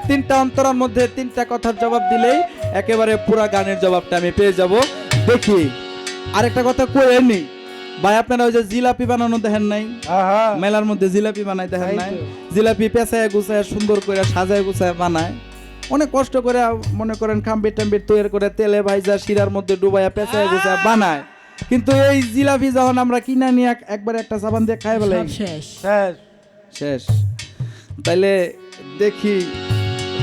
3টা অন্তরার মধ্যে 3টা কথার জবাব দিলেই একেবারে পুরা গানের জবাবটা আমি পেয়ে যাব। দেখি আরেকটা কথা কয়ে নি, ভাই আপনারা ওই যে জিলাপি বানানো দেখেন নাই, মেলার মধ্যে জিলাপি বানাই দেখেন নাই, জিলাপি পেঁচায় গুছায় সুন্দর করে সাজায় গুছায় বানায়, অনেক কষ্ট করে মনে করেন খাম্বির টাম্বির তৈরি করে তেলে ভাইজা শিরার মধ্যে ডুবাইয়া পেঁচায় গুছায় বানায়। কিন্তু এই জিলাপি যখন আমরা কিনা নিয়ে একবার একটা সাবান দিয়ে খাই বলে শেষ। তাইলে দেখি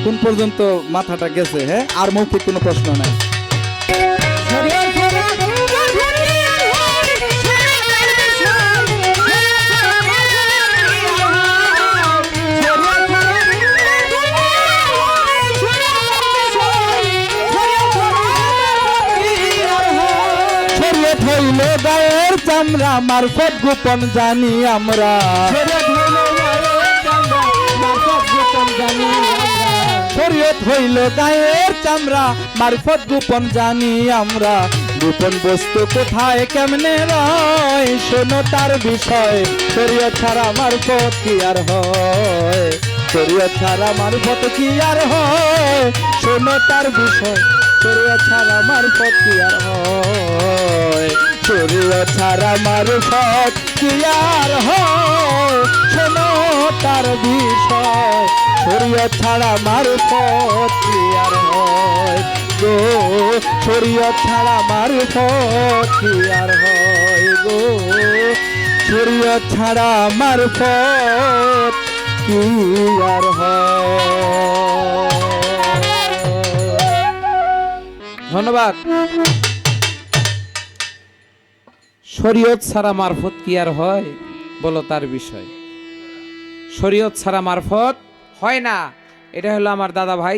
কোন পর্যন্ত মাথাটা গেছে। হ্যাঁ, আর মৌখিক কোনো প্রশ্ন নাই। হইল গায়ের চামড়া মারফত গোপন জানি আমরা, শরীয়ত হইল গায়ের চামড়া মারফত গোপন জানি আমরা, গোপন বস্তু কোথায় কেমনে রয় শোনো তার বিষয়, শরীয়ত ছাড়া মারফত কি আর হয়, শরীয়ত ছাড়া মারফত কি আর হয় শোনো তার বিষয়, শরীয়ত ছাড়া মারফত কি আর হয়, শরীয়ত ছাড়া মারফত কি আর হয় শোনো তার বিষয়, শরীয়ত ছাড়া মারফত কি আর হয় গো, শরীয়ত ছাড়া মারফত কি আর হয় গো, শরীয়ত ছাড়া মারফত কি আর হয়। ধন্যবাদ। শরীয়ত ছাড়া মারফত কি আর হয় বলো তার বিষয়, শরীয়ত ছাড়া মারফত হয় না। এটা হলো আমার দাদা ভাই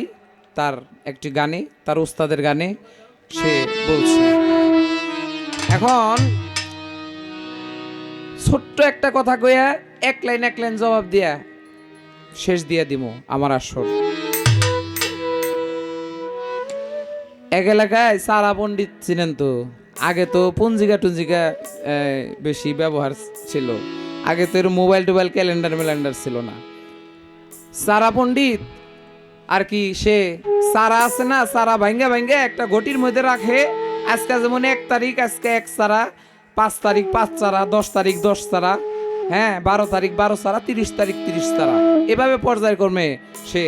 তার একটি গানে, তার উস্তাদের গানে সে বলছে। এখন ছোট্ট একটা কথা কইয়া এক লাইন জবাব দিয়া শেষ দিয়া দিব আমার আসর। এক এলাকায় সারা পণ্ডিত ছিলেন, তো আগে তো পঞ্জিকা টঞ্জিকা বেশি ব্যবহার ছিল, আগে তো এর মোবাইল টোবাইল ক্যালেন্ডার ছিল না। সারা পণ্ডিত আর কি সে সারা আছে না, সারা ভাঙ্গা একটা ঘটির মধ্যে রাখে। আজকে যেমন 1 তারিখ, আজকে 1 সারা, 5 তারিখ 5 সারা, 10 তারিখ 10 সারা, হ্যাঁ 12 তারিখ 12 সারা, 30 তারিখ 30 সারা, এভাবে পর্যায়ক্রমে সে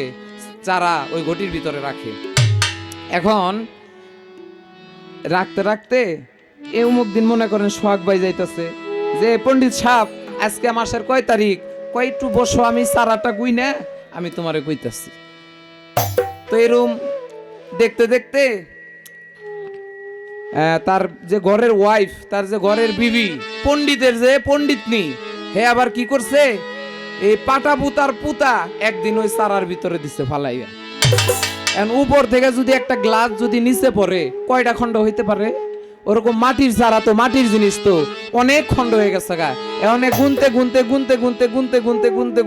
চারা ওই ঘটির ভিতরে রাখে। এখন রাখতে রাখতে এ অমুক দিন মনে করেন সোহাগ ভাই যাইতেছে যে পণ্ডিত সাহেব আজকে মাসের কয় তারিখ, কয় একটু বসো আমি সারাটা গুই না আমি তোমারে কইতাছি। তো এরম দেখতে দেখতে তার যে ঘরের ওয়াইফ, তার যে ঘরের বিবি, পণ্ডিতের যে পণ্ডিতনি, হে আবার কি করছে, এই পাটা পুতার পুতা একদিন ওই সারার ভিতরে দিছে ফালাইয়া। এখন উপর থেকে যদি একটা গ্লাস যদি নিচে পড়ে কয়টা খণ্ড হইতে পারে, ওরকম মাটির সারা তো মাটির জিনিস তো অনেক খণ্ড হয়ে গেছে গা। এখন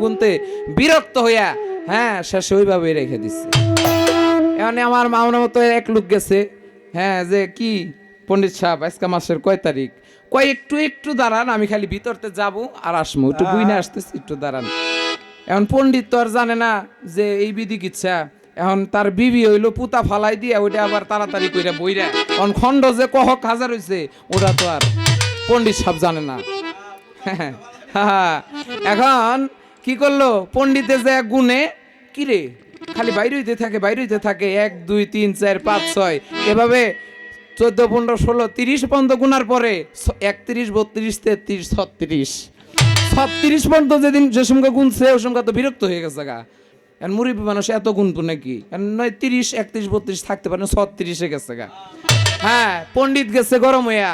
গুনতে বিরক্ত হইয়া হ্যাঁ শেষে ওইভাবে রেখে দিচ্ছে। এখন আমার মামনা মতো এক লোক গেছে, হ্যাঁ যে কি পণ্ডিত সাহেব আজকে মাসের কয় তারিখ, কয় একটু দাঁড়ান আমি খালি ভিতরতে যাবো আর আসবো, একটু বুইনা আসতেছি, একটু দাঁড়ান। এখন পণ্ডিত তো আর জানে না যে এই বিধি কিচ্ছা। এখন তার বিবি হইলো পুতা ফালাই দিয়া ওইটা আবার তাড়াতাড়ি কইরা বইরা, এখন খণ্ড যে কহক হাজার হইছে ওটা তো আর পণ্ডিত সাহেব জানে না। এখন কি করলো, পণ্ডিতে যে গুনে কিরে খালি বাইরে হইতে থাকে 1 2 3 4 5 6 এভাবে 14 15 16 30 পর্যন্ত গুনার পরে 31 32 33 36 পর্যন্ত যেদিন যে সঙ্গে গুনছে ওই সঙ্গে তো বিরক্ত হয়ে গেছে গা। মুরব্বী মানুষ এত গুনতো নাকি, নয় 30 31 32 থাকতে পারে, 36 গেছে গা। হ্যাঁ পণ্ডিত গেছে গরম হইয়া,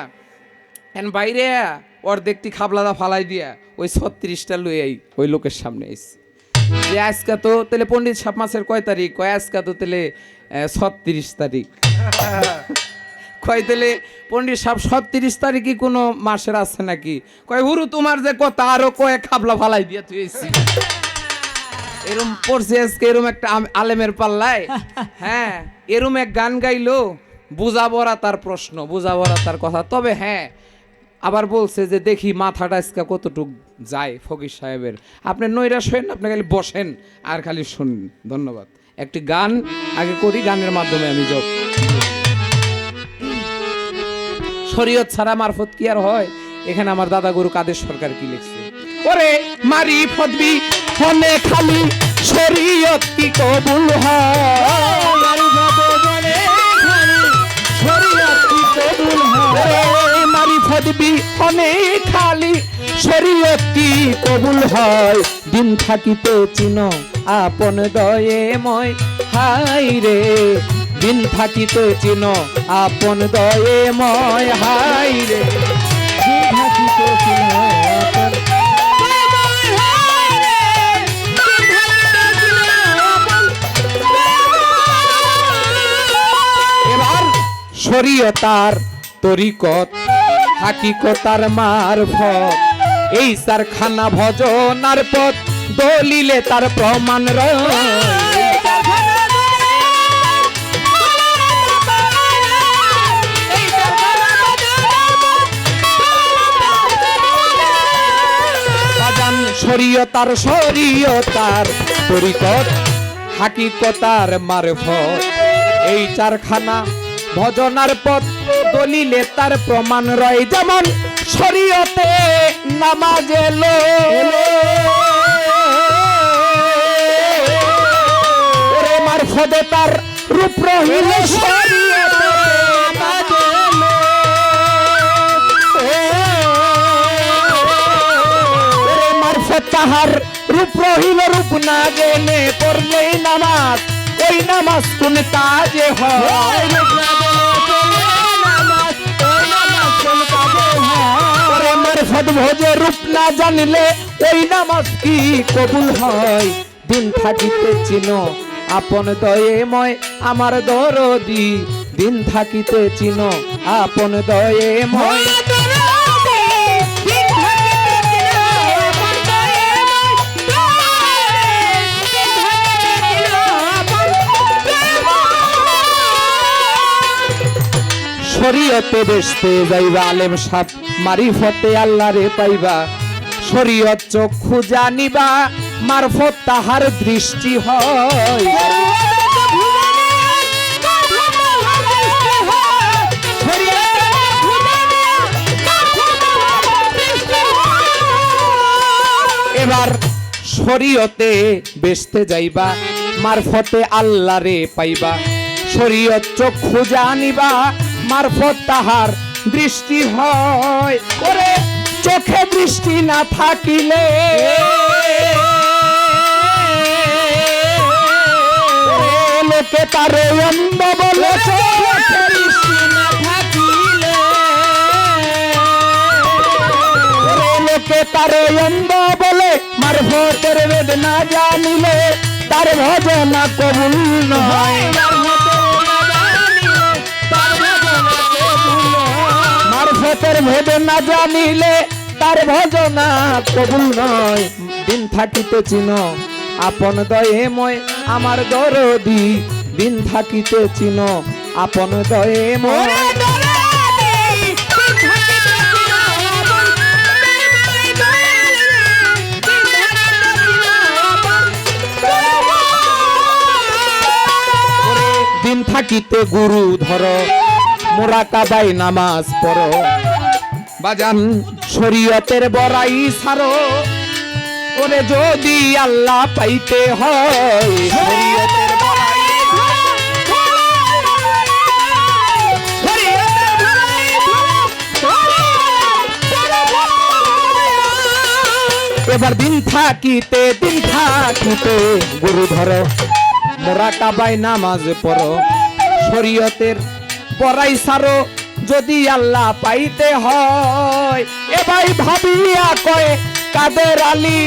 বাইরে অর্ধেকটি খাবলাদা ফালাই দিয়া ওই 36টা লইয়াই ওই লোকের সামনে এসে যে আজকে তো তাহলে পণ্ডিত সাপ মাসের কয় তারিখ, কয় আজকে তো তাহলে 36 তারিখ, কয় তাহলে পণ্ডিত সাপ 36 তারিখই কোনো মাসের আছে নাকি, কয় হুরু তোমার যে কথা আরো কয়েক খাবলা ফালাই দিয়া তুই এসি। এরম পড়ছে আজকে এরম একটা আলেমের পাল্লায়, হ্যাঁ এরম এক গান গাইলো, বুঝাবরা তার প্রশ্ন, বুঝাবরা তার কথা। তবে হ্যাঁ আবার বলছে যে দেখি মাথাটা আজকে কতটুক যায় ফকির সাহেবের, আপনি নৈরাশ হয়েন, আপনি খালি বসেন আর খালি শুনুন। ধন্যবাদ। একটি গান আগে করি, গানের মাধ্যমে আমি যোগ। শরীয়ত ছাড়া মারফত কি আর হয়, এখানে আমার দাদা গুরু কাদের সরকার কি লিখছে, ওরে মারি ফদবি হনে খালি শরীয়ত কি কবুল হয়, মারি ফদবি হনে খালি শরীয়ত কি কবুল হয়, দিন থাকিতে চিনো আপন দয়েময় হাই রে, দিন থাকিতে চিনো আপন দয়েময় হাই রে, দিন থাকিতে চিনো আপন এবার শরীয়তার তরিকত হাকিকতার মারফত এই সারখানা ভজনার পথ দলিলে তার প্রমাণ রয়, শরীয়তার শরীয়তার তরিকত হাকিকতার মারফত এই চারখানা ভজনার পথ দলিলে তার প্রমাণ রয়, যেমন শরীয়তে নামাজ এলো, ওরে মারফতে তার রূপ রহিল, শরীয়তে নামাজ এলো, ওরে মারফত তাহার রূপ রহিল, রূপ না জেনে পড়লেই নামাজ, ওই নামাজ কোন কাজে হয়, মারফত ভোজে রূপ না জানলে ওই নামাজ কি কবুল হয়, দিন থাকিতে চিনো আপন দয়েময় আমার দরদি, দিন থাকিতে চিনো আপন দয়েময়, শরীয়তে বেসতে যাইবা আলেম সাপ মারিফতে আল্লাহরে পাইবা, শরীয়ত চক্ষু জানিবা মারফত তাহার দৃষ্টি হয়, এবার শরীয়তে বেসতে যাইবা মারফতে আল্লাহরে পাইবা, শরীয়ত চক্ষু জানিবা মারফত তাহার দৃষ্টি হয়, ওরে চোখে দৃষ্টি না থাকিলে লোকে তারে অন্ধ বলে, চোখে দৃষ্টি না থাকিলে লোকে তারে অন্ধ বলে, মারফতের বেদ না জানিলে তার ভজনা কবুল নয়, মারফতের ভেদ না জানিলে তার ভজনা কবুল নয়, দিন থাকিতে চিনো আপন দয়েময় আমার দরদি, দিন থাকিতে চিনো আপন দয়েময়, দিন থাকিতে গুরু ধরো মুরাকাবাই নামাজ পড়ো, বাজান শরীয়তের বড়াই ছাড়ো, ওরে যদি আল্লাহ পাইতে হয়, শরীয়তের বড়াই এবার দিন থাকিতে গুরু ধরো মুরাকাবাই নামাজ পড়ো, শরীয়তের পড়াই সারো যদি আল্লাহ পাইতে হয়, এ ভাই ভাবিয়া কয় কাদের আলী,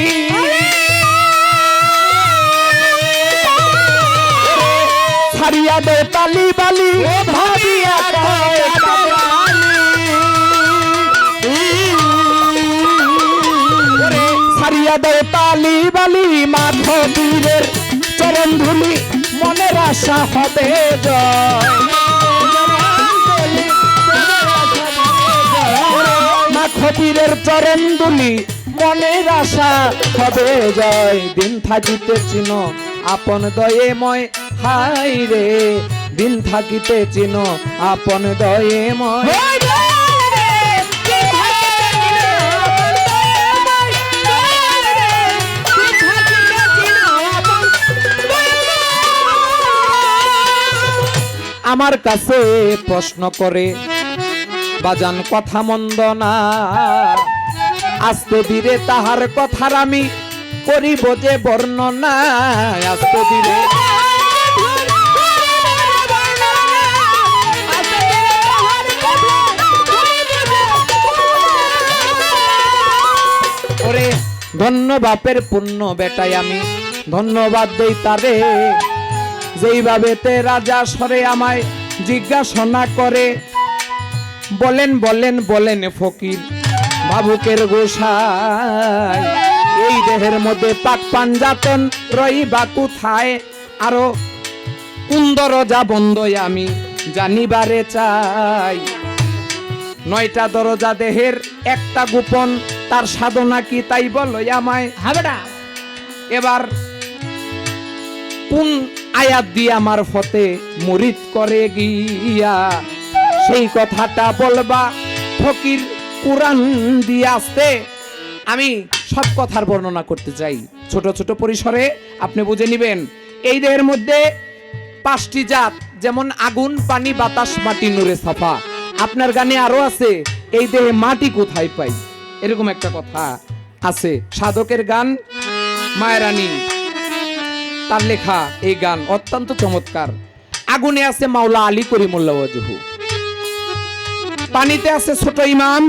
ছাড়িয়া দে তালি বালি, ভাবিয়া কয় কাদের আলী, ছাড়িয়া দে তালি বালি, মাধবীরের চরণ ধুলি মনের আশা হবে জয়, মাধবীরের চরণ ধুলি মনের আশা হবে জয়, দিন থাকিতে চিনো আপন দয়েময় হাই রে, দিন থাকিতে চিনো আপন দয়েময়, আমার কাছে প্রশ্ন করে বাজান কথা মন্দ না, আস্তে ধীরে তাহার কথার আমি করিব যে বর্ণনা, আস্তে ধীরে ওরে ধন্য বাপের পুণ্য বেটাই আমি ধন্যবাদ দেই তারে, যেইভাবে তে রাজা সরে আমায় জিজ্ঞাসা করে, বলেন বলেন বলেন ফকির ভাবুকের গোসাই, এই দেহের মধ্যে পাক পাঞ্জাতন রইবা কোথায়, আরো কোন দরজা বন্ধ আমি জানিবারে চাই, 9টা দরজা দেহের একটা গোপন, তার সাধনা কি তাই বলো আমায়। এবার কোন আয়াত দিয়ে আমার ফতে মুরিদ করে গিয়া সেই কথাটা বলবা ফকির কুরআন দিয়ে আসতে। আমি সব কথার বর্ণনা করতে চাই ছোট ছোট পরিসরে, আপনি বুঝে নেবেন। এই দেহের মধ্যে 5টি জাত, যেমন আগুন, পানি, বাতাস, মাটি, নূরে সাফা। আপনার গানে আরো আছে এই দেহে মাটি কোথায় পাই, এরকম একটা কথা আছে। সাধকের গান, মায়েরানী তার লেখা এই গান অত্যন্ত চমৎকার। আগুনে আছে মাওলা আলী করিমুল্লাহ ওয়াজহু, পানিতে আছে ছোট ইমাম,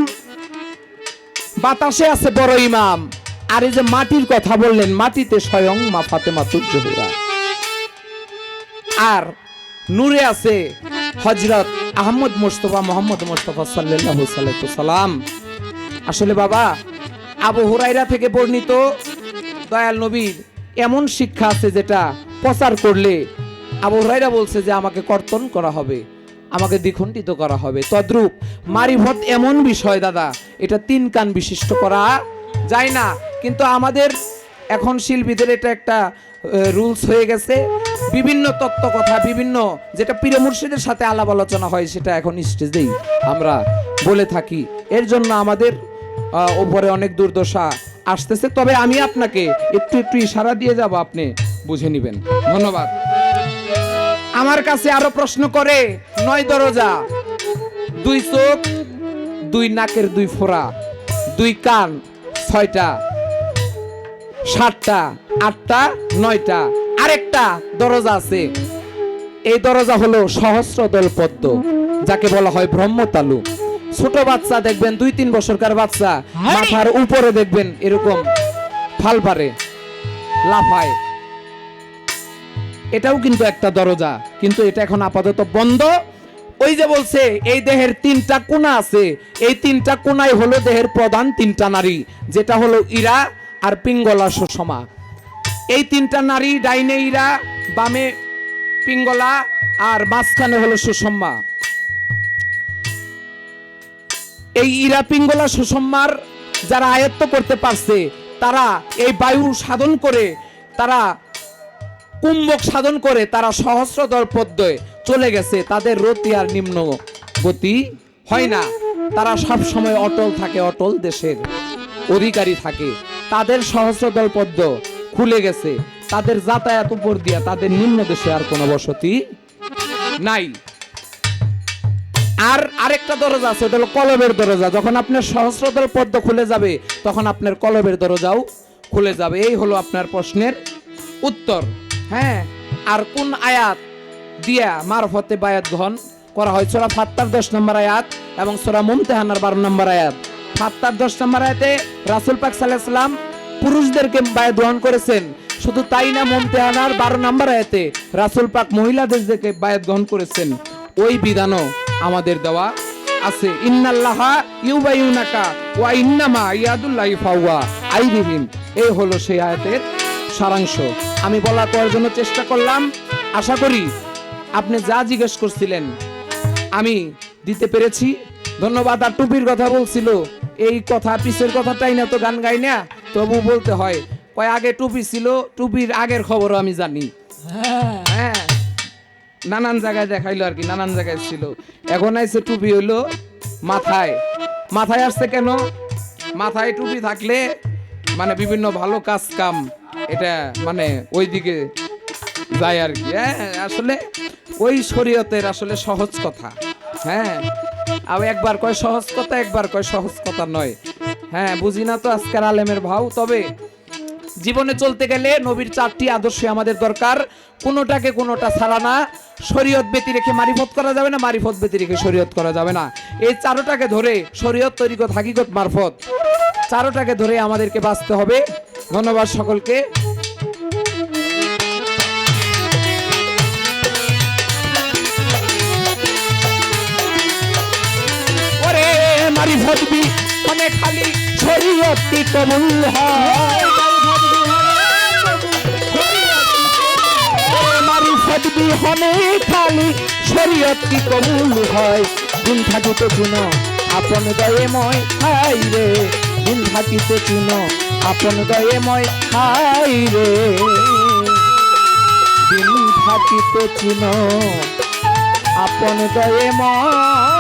বাতাসে আছে বড় ইমাম, আর এই যে মাটির কথা বললেন, মাটিতে স্বয়ং মা ফাতেমাতুজ জোহরা, আর নূরে আছে হযরত আহমদ মুস্তাফা মোহাম্মদ মুস্তাফা সাল্লাল্লাহু আলাইহি ওয়াসাল্লাম। আসলে বাবা, আবু হুরায়রা থেকে বর্ণিত দয়াল নবীর এমন শিক্ষা আছে যেটা প্রচার করলে আবু হুরায়রা বলছে যে আমাকে কর্তন করা হবে, আমাকে দ্বিখণ্ডিত করা হবে। তদ্রূপ মারিফত এমন বিষয় দাদা, এটা 3 কান বিশিষ্ট করা যায় না। কিন্তু আমাদের এখন শিল্পীদের এটা একটা রুলস হয়ে গেছে, বিভিন্ন তত্ত্ব কথা, বিভিন্ন যেটা পীর মুর্শিদের সাথে আলাপ আলোচনা হয় সেটা এখন স্টেজেই আমরা বলে থাকি। এর জন্য আমাদের উপরে অনেক দুর্দশা আসতেছে। তবে আমি আপনাকে একটু একটু ইশারা দিয়ে যাব, আপনি বুঝে নেবেন। ধন্যবাদ। আমার কাছে আরো প্রশ্ন করে 9 দরজা, 2 চোখ, 2 নাকের 2 ফোঁড়া, 2 কান, 6টা, 7টা, 8টা, 9টা। আরেকটা দরজা আছে, এই দরজা হলো সহস্রদল পদ্ম, যাকে বলা হয় ব্রহ্মতালু। ছোট বাচ্চা দেখবেন 2-3 বছরকার বাচ্চা মাথার উপরে দেখবেন এরকম ফাল পারে, লাফায়, এটাও কিন্তু একটা দরজা, কিন্তু এটা এখন আপাতত বন্ধ। ওই যে বলছে এই দেহের 3টা কোণা আছে, এই 3টা কোণাই হলো দেহের প্রধান 3টা নারী, যেটা হলো ইরা আর পিঙ্গলা সুষমা। এই 3টা নারী, ডাইনে ইরা, বামে পিঙ্গলা, আর মাঝখানে হলো সুষমা। এই ইরা, পিঙ্গলা, সুষমার যারা আয়ত্ত করতে পারছে, তারা এই বায়ু সাধন করে, তারা কুম্ভক সাধন করে, তারা সহস্রদল পদ্মে চলে গেছে। তাদের রতি আর নিম্ন গতি হয় না, তারা সব সময় অটল থাকে, অটল দেশের অধিকারী থাকে। তাদের সহস্রদল পদ্ম খুলে গেছে, তাদের যাতায়াত উপর দিয়া, তাদের নিম্ন দেশে আর কোনো বসতি নাই। আর আরেকটা দরজা আছে, ওটা হলো কলবের দরজা। যখন আপনার সহস্রদল পদ্ম খুলে যাবে, তখন আপনার কলবের দরজাও খুলে যাবে। এই হলো আপনার প্রশ্নের উত্তর। হ্যাঁ, আর কোন আয়াত দিয়া মারফতে বায়াত গ্রহণ করা হয়? সূরা ফাত্তার 10 নম্বর আয়াত এবং সূরা মুমতাহানার 12 নম্বর আয়াত। ফাত্তার 10 নম্বর আয়াতে রাসূল পাক সাল্লাল্লাহু আলাইহি সাল্লাম পুরুষদেরকে বায়াত গ্রহণ করেছেন। শুধু তাই না, মুমতাহানার 12 নম্বর আয়াতে রাসূল পাক মহিলাদেরকে বায়াত গ্রহণ করেছেন। ওই বিধানও আমাদের দেওয়া আছে। ইন্নাল্লাহা ইউবাইয়ুনাকা ওয়া ইন্নামা ইয়াদুল্লাহি ফাওয়া আইদিহিম। এই হলো সেই আয়াতের সারাংশ। আমি বলার করার জন্য চেষ্টা করলাম, আশা করি আপনি যা জিজ্ঞেস করছিলেন আমি দিতে পেরেছি। ধন্যবাদ। আর টুপির কথা বলছিল, এই কথা পিছের কথাটাই না তো গান গাই না, তবু বলতে হয়। কয় আগে টুপি ছিল, টুপির আগের খবরও আমি জানি। হ্যাঁ, নানান জায়গায় দেখাইলো আর কি, নানান জায়গায় ছিল। এখন আইছে টুপি হইলো মাথায়। মাথায় আসছে কেন? মাথায় টুপি থাকলে মানে বিভিন্ন ভালো কাজ কাম, এটা মানে ওইদিকে যায় আর কি। হ্যাঁ আসলে ওই শরীয়তের আসলে সহজ কথা। হ্যাঁ আর একবার কয় সহজ কথা, একবার কয় সহজ কথা নয়। হ্যাঁ বুঝি না তো আজকের আলেমের ভাও। তবে জীবনে চলতে গেলে নবীর 4টি আদর্শ আমাদের দরকার, কোনোটাকে কোনোটা ছাড়া না। শরীয়ত ব্যতি রেখে মারিফত করা যাবে না, মারিফত ব্যতি রেখে শরীয়ত করা যাবে না। এই চারোটাকে ধরে শরীয়ত, তরিকত, হাকিকত, মারফত, চারোটাকে ধরে আমাদেরকে বাঁচতে হবে। ধন্যবাদ সকলকে। ওরে মারিফত বি মানে খালি শরীয়ত কি কবুল হয়, মারিফত বি হনে খালি শরীয়ত কি কবুল হয়। দিন থাকিতে চুনো আপন দয়েময় হাই রে, দিন থাকিতে চুনো আপন দয়েময় হাই রে, দিন থাকিতে চুনো আপন দয়েময়